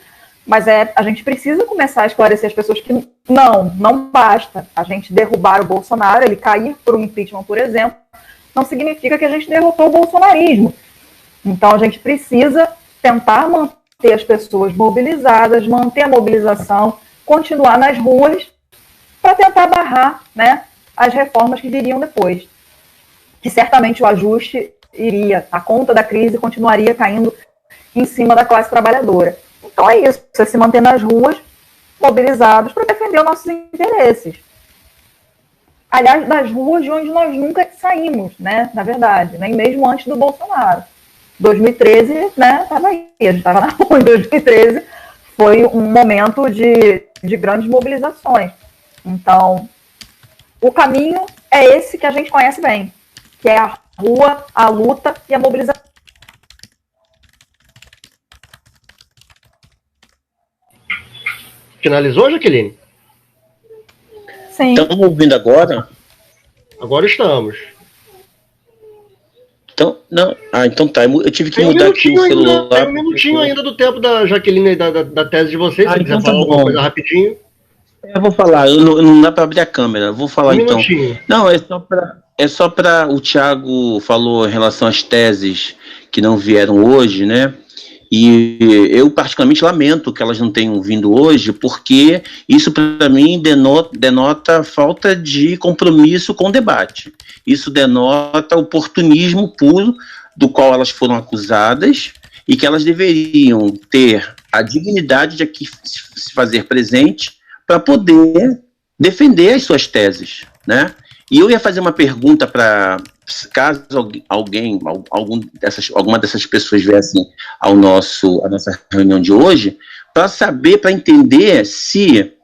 Mas a gente precisa começar a esclarecer as pessoas que não basta a gente derrubar o Bolsonaro, ele cair por um impeachment, por exemplo, não significa que a gente derrotou o bolsonarismo. Então, a gente precisa tentar manter as pessoas mobilizadas, manter a mobilização, continuar nas ruas para tentar barrar, né, as reformas que viriam depois. Que certamente o ajuste a conta da crise continuaria caindo em cima da classe trabalhadora. Então é isso, você se manter nas ruas, mobilizados para defender os nossos interesses. Aliás, das ruas de onde nós nunca saímos, né, na verdade, nem mesmo antes do Bolsonaro. 2013, né, estava aí, a gente estava na rua em 2013, foi um momento de grandes mobilizações. Então, o caminho é esse que a gente conhece bem, que é a rua, a luta e a mobilização. Finalizou, Jaqueline? Sim. Estão ouvindo agora? Agora estamos. Então, não. Então tá. Eu tive que mudar aqui o celular. Tem um minutinho ainda do tempo da Jaqueline e da tese de vocês. Se quiser falar alguma coisa rapidinho. Eu vou falar. Não dá para abrir a câmera. Eu vou falar então. Não, é só para o Thiago falou em relação às teses que não vieram hoje, né? E eu particularmente lamento que elas não tenham vindo hoje, porque isso para mim denota falta de compromisso com o debate. Isso denota oportunismo puro do qual elas foram acusadas e que elas deveriam ter a dignidade de aqui se fazer presente para poder defender as suas teses, né? E eu ia fazer uma pergunta para caso alguma dessas pessoas viessem à nossa reunião de hoje, para entender se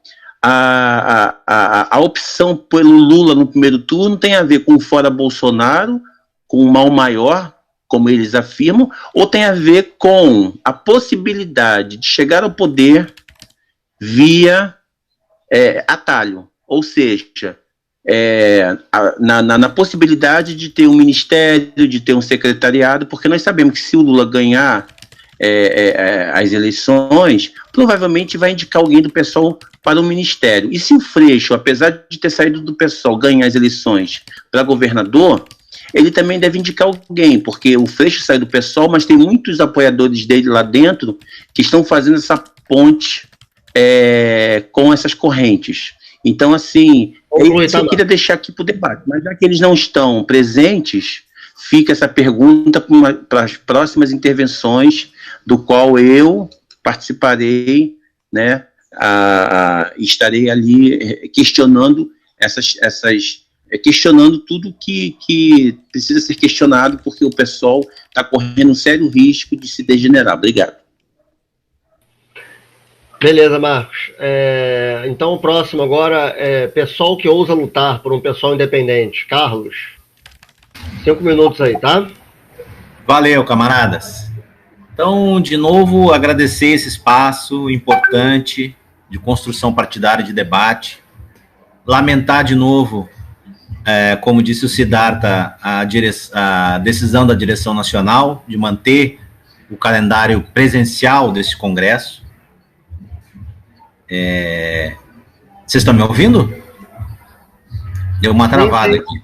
a opção pelo Lula no primeiro turno tem a ver com o fora Bolsonaro, com o mal maior como eles afirmam, ou tem a ver com a possibilidade de chegar ao poder via atalho, ou seja, na possibilidade de ter um ministério, de ter um secretariado, porque nós sabemos que se o Lula ganhar as eleições, provavelmente vai indicar alguém do PSOL para o ministério. E se o Freixo, apesar de ter saído do PSOL, ganhar as eleições para governador, ele também deve indicar alguém, porque o Freixo saiu do PSOL, mas tem muitos apoiadores dele lá dentro que estão fazendo essa ponte com essas correntes. Então, assim, eu queria deixar aqui para o debate, mas já que eles não estão presentes, fica essa pergunta para as próximas intervenções, do qual eu participarei, né, estarei ali questionando questionando tudo que precisa ser questionado, porque o pessoal está correndo um sério risco de se degenerar. Obrigado. Beleza, Marcos. Então o próximo agora é pessoal que ousa lutar por um pessoal independente. Carlos, 5 minutos aí, tá? Valeu, camaradas. Então, de novo, agradecer esse espaço importante de construção partidária, de debate. Lamentar de novo, como disse o Siddhartha, a decisão da direção nacional de manter o calendário presencial desse congresso. Vocês estão me ouvindo? Deu uma travada aqui.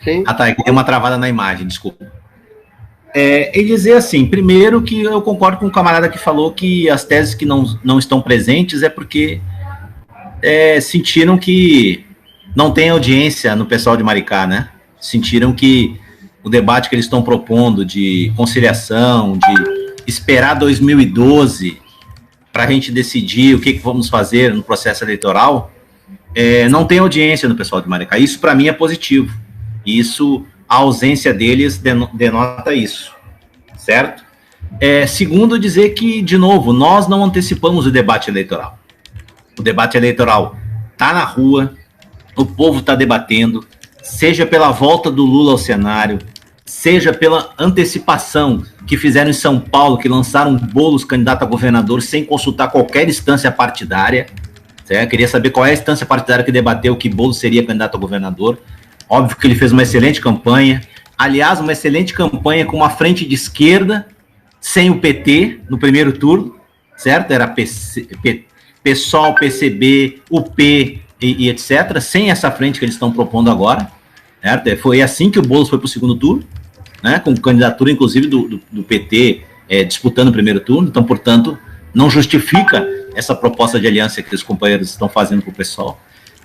Sim. Ah, tá, deu uma travada na imagem, desculpa. E dizer assim, primeiro que eu concordo com o camarada que falou que as teses que não estão presentes é porque sentiram que não tem audiência no pessoal de Maricá, né? Sentiram que o debate que eles estão propondo de conciliação, de esperar 2012 para a gente decidir o que vamos fazer no processo eleitoral, não tem audiência no pessoal de Maricá. Isso, para mim, é positivo. Isso, a ausência deles denota isso, certo? Segundo, dizer que, de novo, nós não antecipamos o debate eleitoral. O debate eleitoral está na rua, o povo está debatendo, seja pela volta do Lula ao cenário, seja pela antecipação que fizeram em São Paulo, que lançaram Boulos candidato a governador sem consultar qualquer instância partidária. Certo? Queria saber qual é a instância partidária que debateu que Boulos seria candidato a governador. Óbvio que ele fez uma excelente campanha. Aliás, uma excelente campanha com uma frente de esquerda, sem o PT no primeiro turno, certo? Era PSOL, PCB, UP e etc., sem essa frente que eles estão propondo agora. Certo? Foi assim que o Boulos foi para o segundo turno, né? Com candidatura, inclusive, do PT disputando o primeiro turno. Então, portanto, não justifica essa proposta de aliança que os companheiros estão fazendo com o pessoal.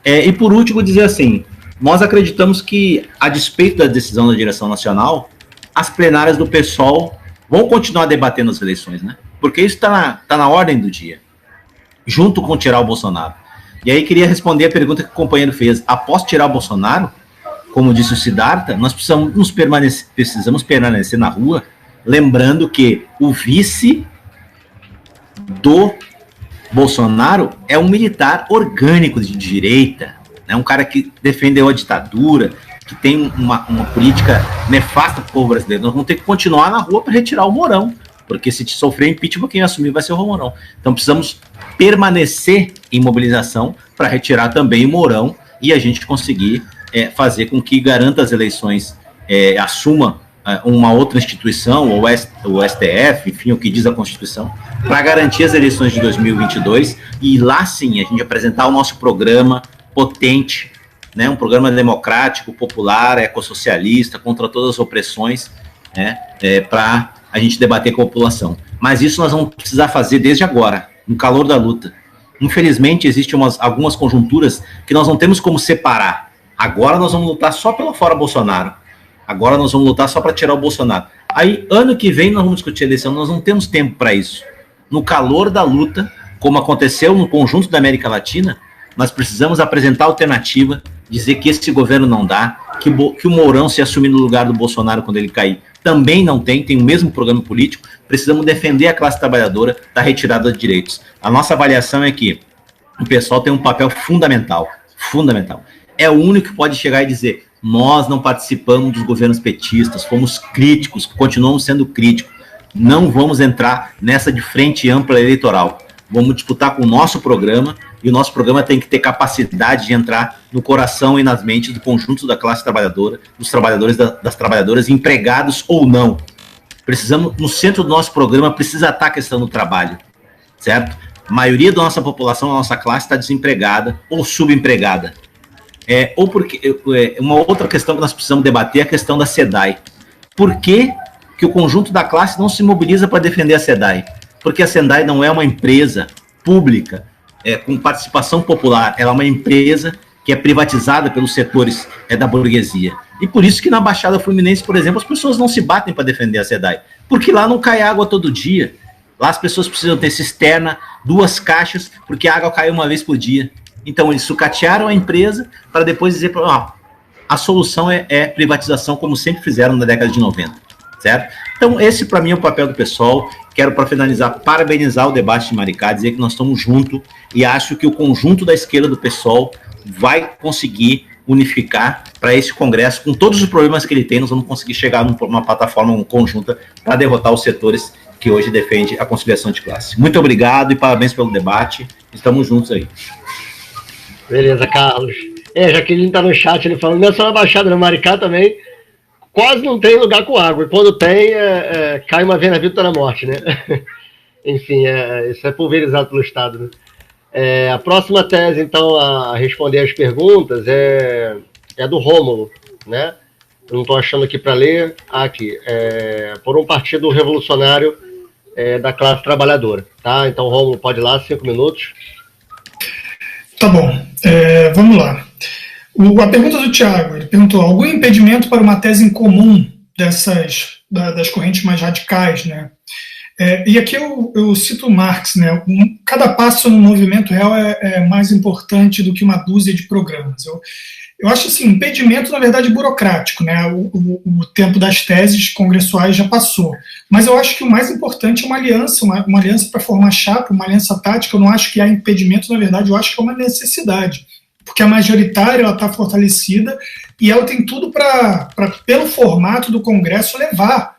E, por último, dizer assim, nós acreditamos que, a despeito da decisão da direção nacional, as plenárias do PSOL vão continuar debatendo as eleições, né? Porque isso está na ordem do dia, junto com tirar o Bolsonaro. E aí queria responder a pergunta que o companheiro fez. Após tirar o Bolsonaro, como disse o Siddhartha, nós precisamos permanecer na rua, lembrando que o vice do Bolsonaro é um militar orgânico de direita, né? Um cara que defendeu a ditadura, que tem uma política nefasta para o povo brasileiro. Nós vamos ter que continuar na rua para retirar o Mourão, porque se sofrer impeachment, quem assumir vai ser o Mourão. Então precisamos permanecer em mobilização para retirar também o Mourão e a gente conseguir fazer com que garanta as eleições, assuma uma outra instituição, ou o STF, enfim, o que diz a Constituição, para garantir as eleições de 2022 e lá sim a gente apresentar o nosso programa potente, né, um programa democrático, popular, ecossocialista, contra todas as opressões, né, para a gente debater com a população. Mas isso nós vamos precisar fazer desde agora, no calor da luta. Infelizmente, existem algumas conjunturas que nós não temos como separar. Agora nós vamos lutar só pela fora Bolsonaro. Agora nós vamos lutar só para tirar o Bolsonaro. Aí, ano que vem, nós vamos discutir a eleição. Nós não temos tempo para isso. No calor da luta, como aconteceu no conjunto da América Latina, nós precisamos apresentar alternativa, dizer que esse governo não dá, que o Mourão se assumir no lugar do Bolsonaro quando ele cair também não tem o mesmo programa político. Precisamos defender a classe trabalhadora da retirada de direitos. A nossa avaliação é que o pessoal tem um papel fundamental. É o único que pode chegar e dizer: Nós não participamos dos governos petistas, fomos críticos, continuamos sendo críticos. Não vamos entrar nessa de frente ampla eleitoral. Vamos disputar com o nosso programa, e o nosso programa tem que ter capacidade de entrar no coração e nas mentes do conjunto da classe trabalhadora, dos trabalhadores, das trabalhadoras, empregados ou não. Precisamos, no centro do nosso programa, precisa estar a questão do trabalho, certo? A maioria da nossa população, da nossa classe, está desempregada ou subempregada. Ou porque uma outra questão que nós precisamos debater é a questão da SEDAI. Por que o conjunto da classe não se mobiliza para defender a SEDAI? Porque a SEDAI não é uma empresa pública com participação popular, ela é uma empresa que é privatizada pelos setores da burguesia. E por isso que na Baixada Fluminense, por exemplo, as pessoas não se batem para defender a SEDAI, porque lá não cai água todo dia. Lá as pessoas precisam ter cisterna, 2 caixas, porque a água cai uma vez por dia. Então eles sucatearam a empresa para depois dizer, a solução é privatização, como sempre fizeram na década de 90, certo? Então esse para mim é o papel do PSOL. Quero, para finalizar, parabenizar o debate de Maricá, dizer que nós estamos juntos e acho que o conjunto da esquerda do PSOL vai conseguir unificar para esse Congresso, com todos os problemas que ele tem, nós vamos conseguir chegar numa plataforma conjunta para derrotar os setores que hoje defendem a conciliação de classe. Muito obrigado e parabéns pelo debate. Estamos juntos aí. Beleza, Carlos. Jaqueline está no chat, ele falando, não é só na Baixada, no Maricá também, quase não tem lugar com água. E quando tem, cai uma vez na vida e tá na morte, né? Enfim, isso é pulverizado pelo Estado, né? A próxima tese, então, a responder as perguntas é do Rômulo, né? Eu não estou achando aqui para ler. Aqui. Por um partido revolucionário da classe trabalhadora, tá? Então, Rômulo, pode ir lá, 5 minutos. Tá bom. Vamos lá. A pergunta do Tiago, ele perguntou, algum impedimento para uma tese em comum das correntes mais radicais, né? E aqui eu cito Marx, né? Cada passo no movimento real é mais importante do que uma dúzia de programas. Eu acho assim, impedimento, na verdade, burocrático, né? O tempo das teses congressuais já passou. Mas eu acho que o mais importante é uma aliança para formar chapa, uma aliança tática. Eu não acho que há impedimento, na verdade, eu acho que é uma necessidade. Porque a majoritária está fortalecida e ela tem tudo para, pelo formato do Congresso, levar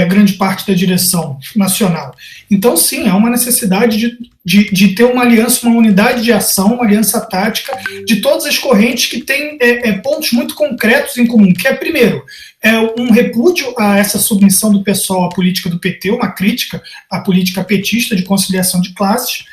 grande parte da direção nacional. Então, sim, há uma necessidade de ter uma aliança, uma unidade de ação, uma aliança tática de todas as correntes que têm pontos muito concretos em comum, que primeiro, um repúdio a essa submissão do pessoal à política do PT, uma crítica à política petista de conciliação de classes.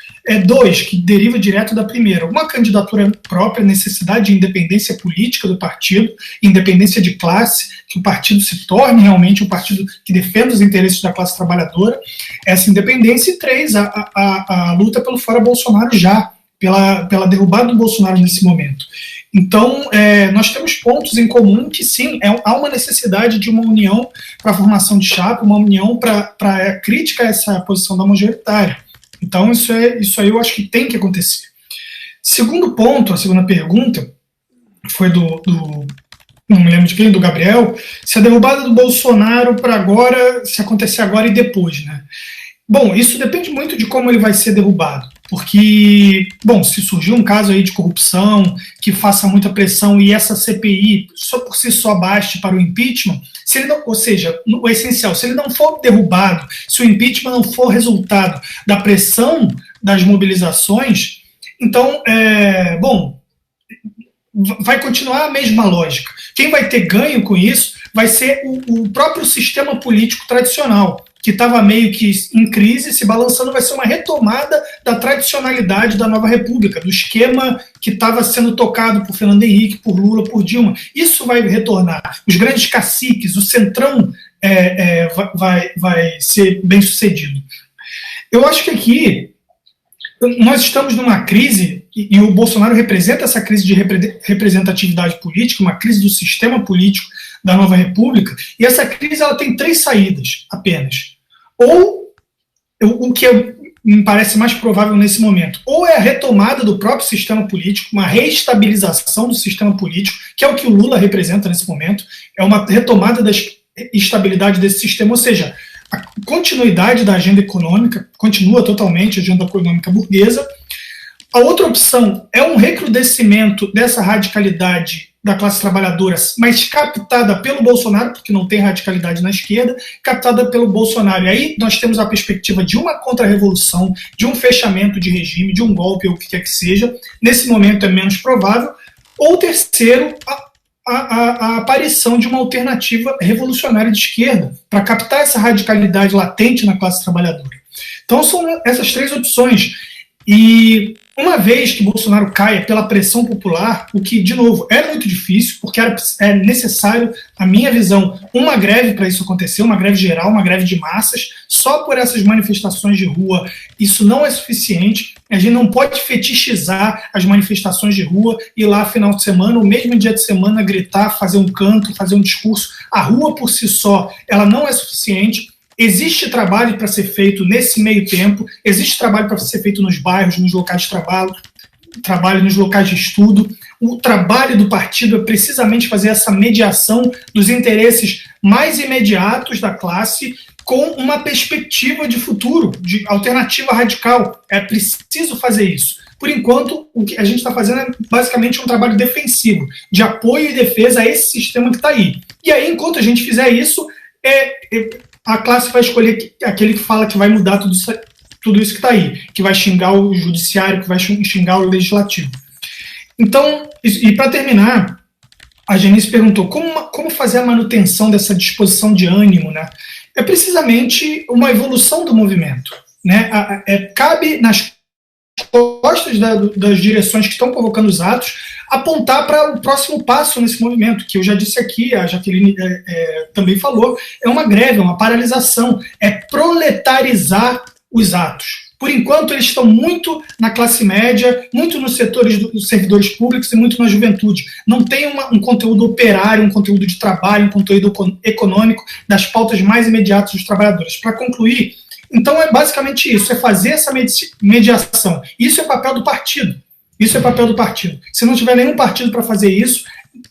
2, que deriva direto da primeira, uma candidatura própria, necessidade de independência política do partido, independência de classe, que o partido se torne realmente um partido que defenda os interesses da classe trabalhadora, essa independência. E 3, a luta pelo fora Bolsonaro já, pela derrubada do Bolsonaro nesse momento. Então, nós temos pontos em comum que, sim, há uma necessidade de uma união para a formação de chapa, uma união para a crítica a essa posição da majoritária. Então, isso aí eu acho que tem que acontecer. Segundo ponto, a segunda pergunta, foi não me lembro de quem, do Gabriel, se a derrubada do Bolsonaro para agora, se acontecer agora e depois, né? Bom, isso depende muito de como ele vai ser derrubado, porque, bom, se surgir um caso aí de corrupção que faça muita pressão e essa CPI só por si só baste para o impeachment, se ele não, ou seja, o essencial, se ele não for derrubado, se o impeachment não for resultado da pressão das mobilizações, então, bom, vai continuar a mesma lógica. Quem vai ter ganho com isso vai ser o próprio sistema político tradicional, que estava meio que em crise, se balançando, vai ser uma retomada da tradicionalidade da nova república, do esquema que estava sendo tocado por Fernando Henrique, por Lula, por Dilma. Isso vai retornar. Os grandes caciques, o centrão vai ser bem sucedido. Eu acho que aqui nós estamos numa crise, e o Bolsonaro representa essa crise de representatividade política, uma crise do sistema político da nova república, e essa crise ela tem 3 saídas apenas. Ou, o que me parece mais provável nesse momento, ou é a retomada do próprio sistema político, uma reestabilização do sistema político, que é o que o Lula representa nesse momento, é uma retomada da estabilidade desse sistema, ou seja, a continuidade da agenda econômica, continua totalmente a agenda econômica burguesa. A outra opção é um recrudescimento dessa radicalidade da classe trabalhadora, mas captada pelo Bolsonaro, porque não tem radicalidade na esquerda, captada pelo Bolsonaro. E aí nós temos a perspectiva de uma contra-revolução, de um fechamento de regime, de um golpe, ou o que quer que seja. Nesse momento é menos provável. Ou terceiro, a aparição de uma alternativa revolucionária de esquerda, para captar essa radicalidade latente na classe trabalhadora. Então são essas três opções. E uma vez que Bolsonaro caia pela pressão popular, o que, de novo, era muito difícil, porque é necessário, a minha visão, uma greve para isso acontecer, uma greve geral, uma greve de massas. Só por essas manifestações de rua, isso não é suficiente. A gente não pode fetichizar as manifestações de rua, ir lá final de semana, ou mesmo dia de semana, gritar, fazer um canto, fazer um discurso. A rua por si só, ela não é suficiente. Existe trabalho para ser feito nesse meio tempo, existe trabalho para ser feito nos bairros, nos locais de trabalho nos locais de estudo. O trabalho do partido é precisamente fazer essa mediação dos interesses mais imediatos da classe com uma perspectiva de futuro, de alternativa radical. É preciso fazer isso. Por enquanto, o que a gente está fazendo é basicamente um trabalho defensivo, de apoio e defesa a esse sistema que está aí. E aí, enquanto a gente fizer isso, a classe vai escolher aquele que fala que vai mudar tudo isso que está aí, que vai xingar o judiciário, que vai xingar o legislativo. Então, e para terminar, a Genice perguntou como fazer a manutenção dessa disposição de ânimo, né? É precisamente uma evolução do movimento, né? Cabe nas costas das direções que estão convocando os atos apontar para o próximo passo nesse movimento, que eu já disse aqui, a Jaqueline também falou, é uma greve, é uma paralisação, é proletarizar os atos. Por enquanto, eles estão muito na classe média, muito nos setores dos servidores públicos e muito na juventude. Não tem um conteúdo operário, um conteúdo de trabalho, um conteúdo econômico das pautas mais imediatas dos trabalhadores. Para concluir, então é basicamente isso, é fazer essa mediação. Isso é papel do partido. Isso é papel do partido. Se não tiver nenhum partido para fazer isso,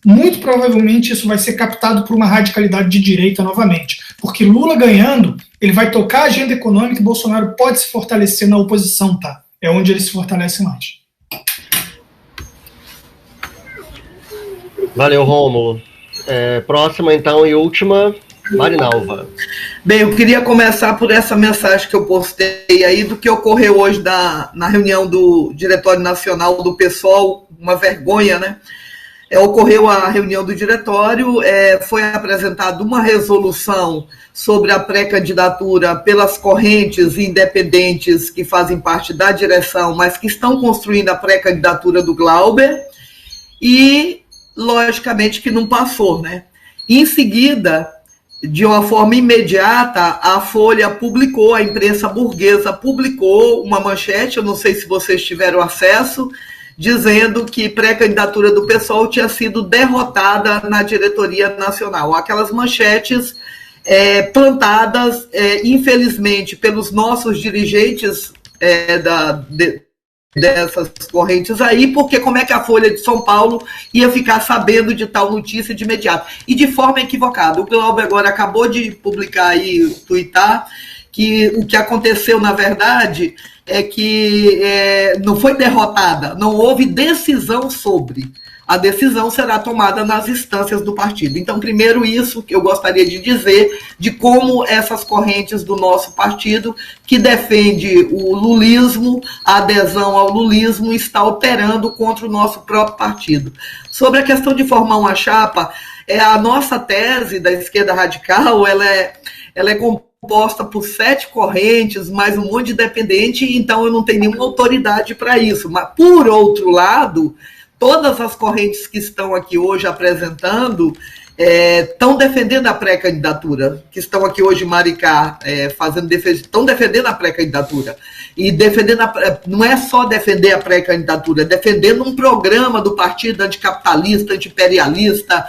muito provavelmente isso vai ser captado por uma radicalidade de direita novamente. Porque Lula ganhando, ele vai tocar a agenda econômica e Bolsonaro pode se fortalecer na oposição, tá? É onde ele se fortalece mais. Valeu, Rômulo. Próxima, então, e última, Marinalva. Bem, eu queria começar por essa mensagem que eu postei aí do que ocorreu hoje na reunião do Diretório Nacional do PSOL, uma vergonha, né? Ocorreu a reunião do diretório, foi apresentada uma resolução sobre a pré-candidatura pelas correntes independentes que fazem parte da direção, mas que estão construindo a pré-candidatura do Glauber, e, logicamente, que não passou, né? Em seguida, de uma forma imediata, a Folha publicou, a imprensa burguesa publicou uma manchete, eu não sei se vocês tiveram acesso, dizendo que pré-candidatura do PSOL tinha sido derrotada na diretoria nacional. Aquelas manchetes plantadas, infelizmente, pelos nossos dirigentes dessas correntes aí, porque como é que a Folha de São Paulo ia ficar sabendo de tal notícia de imediato? E de forma equivocada. O Glauber agora acabou de publicar e tuitar que o que aconteceu, na verdade, é que não foi derrotada, não houve decisão sobre. A decisão será tomada nas instâncias do partido. Então, primeiro isso que eu gostaria de dizer, de como essas correntes do nosso partido, que defende o lulismo, a adesão ao lulismo, está operando contra o nosso próprio partido. Sobre a questão de formar uma chapa, a nossa tese da esquerda radical, ela é composta por 7 correntes, mais um monte de dependente, então eu não tenho nenhuma autoridade para isso. Mas, por outro lado, todas as correntes que estão aqui hoje apresentando estão defendendo a pré-candidatura, que estão aqui hoje em Maricá fazendo defesa, estão defendendo a pré-candidatura. E defendendo não é só defender a pré-candidatura, é defendendo um programa do partido anticapitalista, anti-imperialista,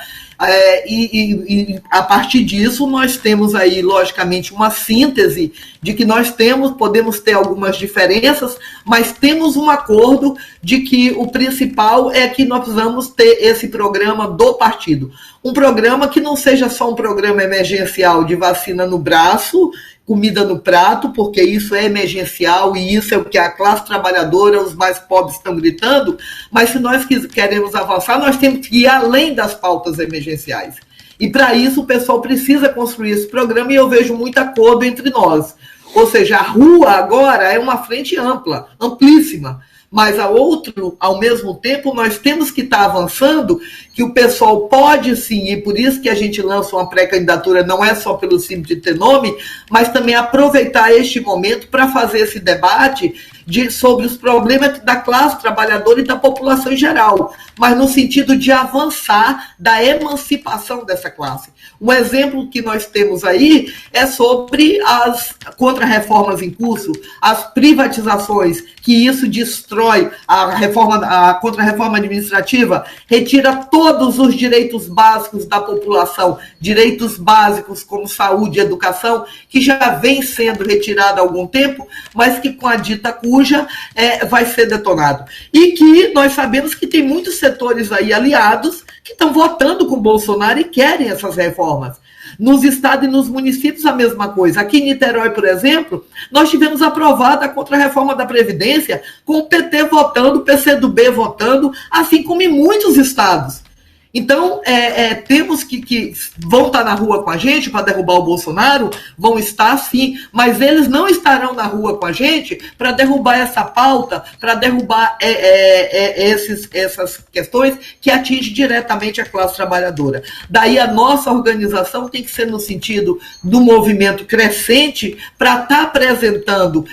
e a partir disso nós temos aí, logicamente, uma síntese de que nós podemos ter algumas diferenças, mas temos um acordo de que o principal é que nós precisamos ter esse programa do partido. um programa que não seja só um programa emergencial de vacina no braço, comida no prato, porque isso é emergencial e isso é o que a classe trabalhadora, os mais pobres estão gritando, mas se nós queremos avançar, nós temos que ir além das pautas emergenciais. E para isso o pessoal precisa construir esse programa e eu vejo muito acordo entre nós. Ou seja, a rua agora é uma frente ampla, amplíssima. Mas ao mesmo tempo, nós temos que estar avançando, que o pessoal pode sim, e por isso que a gente lança uma pré-candidatura, não é só pelo simples de ter nome, mas também aproveitar este momento para fazer esse debate sobre os problemas da classe trabalhadora e da população em geral, mas no sentido de avançar da emancipação dessa classe. Um exemplo que nós temos aí é sobre as contra-reformas em curso, as privatizações, que isso destrói a contra-reforma administrativa, retira todos os direitos básicos da população, direitos básicos como saúde e educação, que já vem sendo retirado há algum tempo, mas que com a dita cuja vai ser detonado. E que nós sabemos que tem muitos setores aí aliados que estão votando com Bolsonaro e querem essas reformas. Nos estados e nos municípios, a mesma coisa. Aqui em Niterói, por exemplo, nós tivemos aprovada a contra-reforma da Previdência, com o PT votando, o PCdoB votando, assim como em muitos estados. Então, temos que vão estar na rua com a gente para derrubar o Bolsonaro, vão estar sim, mas eles não estarão na rua com a gente para derrubar essa pauta, para derrubar essas questões que atingem diretamente a classe trabalhadora. Daí a nossa organização tem que ser no sentido do movimento crescente para estar apresentando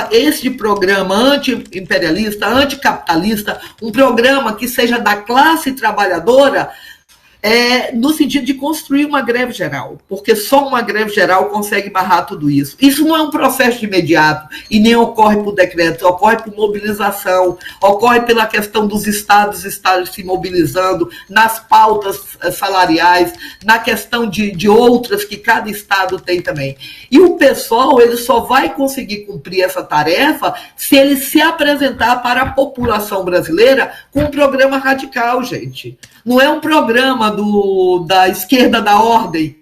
este programa anti-imperialista, anticapitalista, um programa que seja da classe trabalhadora, no sentido de construir uma greve geral, porque só uma greve geral consegue barrar tudo isso. Isso não é um processo de imediato e nem ocorre por decreto, ocorre por mobilização, ocorre pela questão dos estados estarem se mobilizando, nas pautas salariais, na questão de outras que cada estado tem também. E o pessoal, ele só vai conseguir cumprir essa tarefa se ele se apresentar para a população brasileira com um programa radical, gente. Não é um programa da esquerda da ordem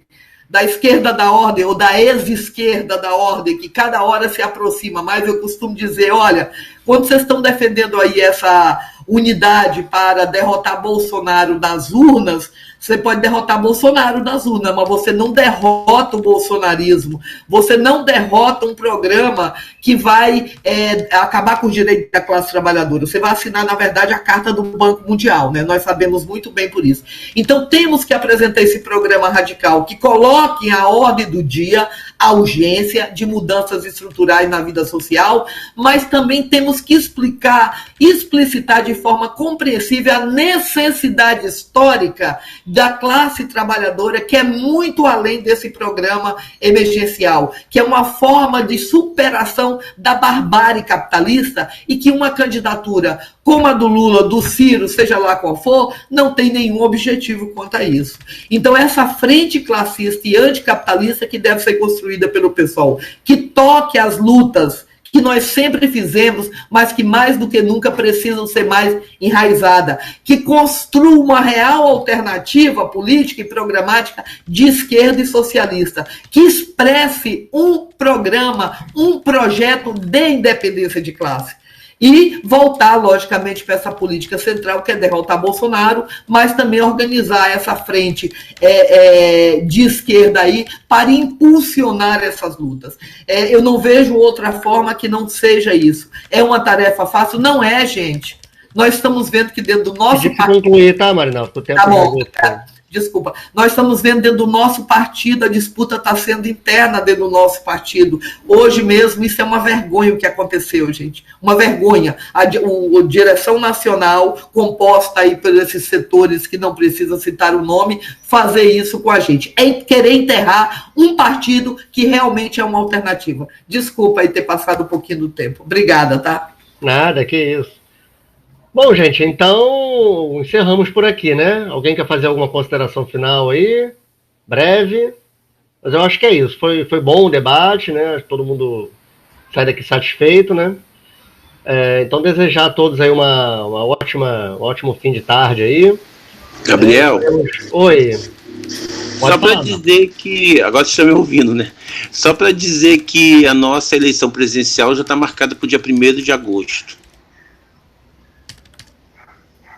ou da ex-esquerda da ordem, que cada hora se aproxima mais. Eu costumo dizer, olha, quando vocês estão defendendo aí essa unidade para derrotar Bolsonaro nas urnas, você pode derrotar Bolsonaro nas urnas, mas você não derrota o bolsonarismo, você não derrota um programa que vai acabar com os direitos da classe trabalhadora. Você vai assinar, na verdade, a Carta do Banco Mundial, né? Nós sabemos muito bem por isso. Então, temos que apresentar esse programa radical que coloque em a ordem do dia a urgência de mudanças estruturais na vida social, mas também temos que explicitar de forma compreensível a necessidade histórica da classe trabalhadora, que é muito além desse programa emergencial, que é uma forma de superação da barbárie capitalista e que uma candidatura como a do Lula, do Ciro, seja lá qual for, não tem nenhum objetivo quanto a isso. Então, essa frente classista e anticapitalista que deve ser construída pelo pessoal, que toque as lutas que nós sempre fizemos, mas que mais do que nunca precisam ser mais enraizada, que construa uma real alternativa política e programática de esquerda e socialista, que expresse um programa, um projeto de independência de classe. E voltar, logicamente, para essa política central, que é derrotar Bolsonaro, mas também organizar essa frente de esquerda aí para impulsionar essas lutas. Eu não vejo outra forma que não seja isso. É uma tarefa fácil? Não é, gente. Nós estamos vendo que dentro do nosso partido... concluir, tá, Marinalva? Tá bom. Desculpa, nós estamos vendo dentro do nosso partido, a disputa está sendo interna dentro do nosso partido. Hoje mesmo, isso é uma vergonha o que aconteceu, gente. Uma vergonha. A direção nacional, composta aí por esses setores que não precisam citar o nome, fazer isso com a gente. É querer enterrar um partido que realmente é uma alternativa. Desculpa aí ter passado um pouquinho do tempo. Obrigada, tá? Nada, que isso. Bom, gente, então encerramos por aqui, né? Alguém quer fazer alguma consideração final aí? Breve? Mas eu acho que é isso. Foi bom o debate, né? Todo mundo sai daqui satisfeito, né? Então desejar a todos aí um ótimo fim de tarde aí. Gabriel, Oi. só para dizer que, agora vocês estão me ouvindo, né? Só para dizer que a nossa eleição presidencial já está marcada para o dia 1º de agosto.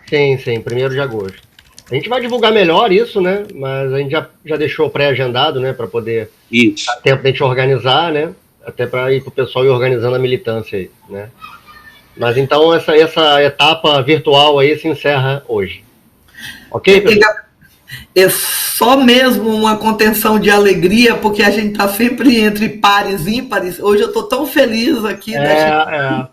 Sim, 1º de agosto. A gente vai divulgar melhor isso, né? Mas a gente já deixou pré-agendado, né? Para poder dar tempo de a gente organizar, né? Até para ir para o pessoal ir organizando a militância aí, né? Mas então essa etapa virtual aí se encerra hoje. Ok, pessoal? É só mesmo uma contenção de alegria, porque a gente está sempre entre pares e ímpares. Hoje eu estou tão feliz aqui. Na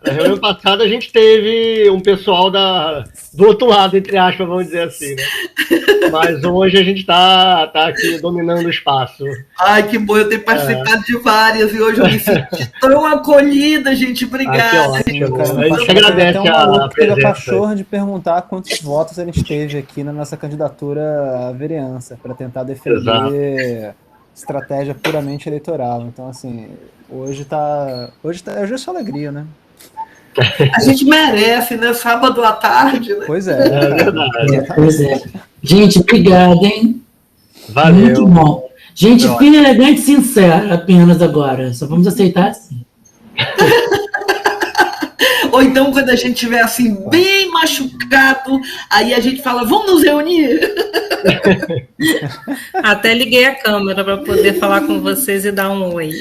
reunião passada a gente teve um pessoal do outro lado, entre aspas, vamos dizer assim, né? Mas hoje a gente está aqui dominando o espaço. Ai, que bom, eu tenho participado de várias e hoje eu me senti tão acolhida, gente. Obrigada. A gente agradece a presença. Pachorra de perguntar quantos votos a gente teve aqui na nossa candidatura à vereança, para tentar defender estratégia puramente eleitoral. Então, assim, hoje é só alegria, né? A gente merece, né? Sábado à tarde, né? Pois é. É verdade. Pois é. Gente, obrigado, hein? Valeu. Muito bom. Gente, fina, elegante e sincera apenas agora. Só vamos aceitar assim. Ou então, quando a gente estiver assim, bem machucado, aí a gente fala, vamos nos reunir? Até liguei a câmera para poder falar com vocês e dar um oi.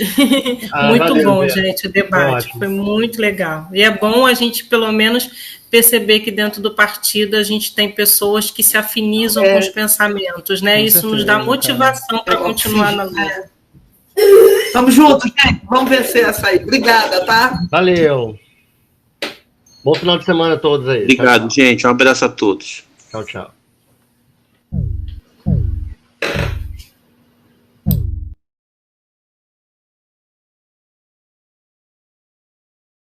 Muito valeu, bom, Bia. gente, o debate. Foi muito legal. E é bom a gente, pelo menos, perceber que dentro do partido a gente tem pessoas que se afinizam com os pensamentos, né? Isso nos dá motivação para continuar na luta. Vamos juntos, gente. Vamos vencer essa aí. Obrigada, tá? Valeu. Bom final de semana a todos aí. Obrigado, gente. Um abraço a todos. Tchau, tchau.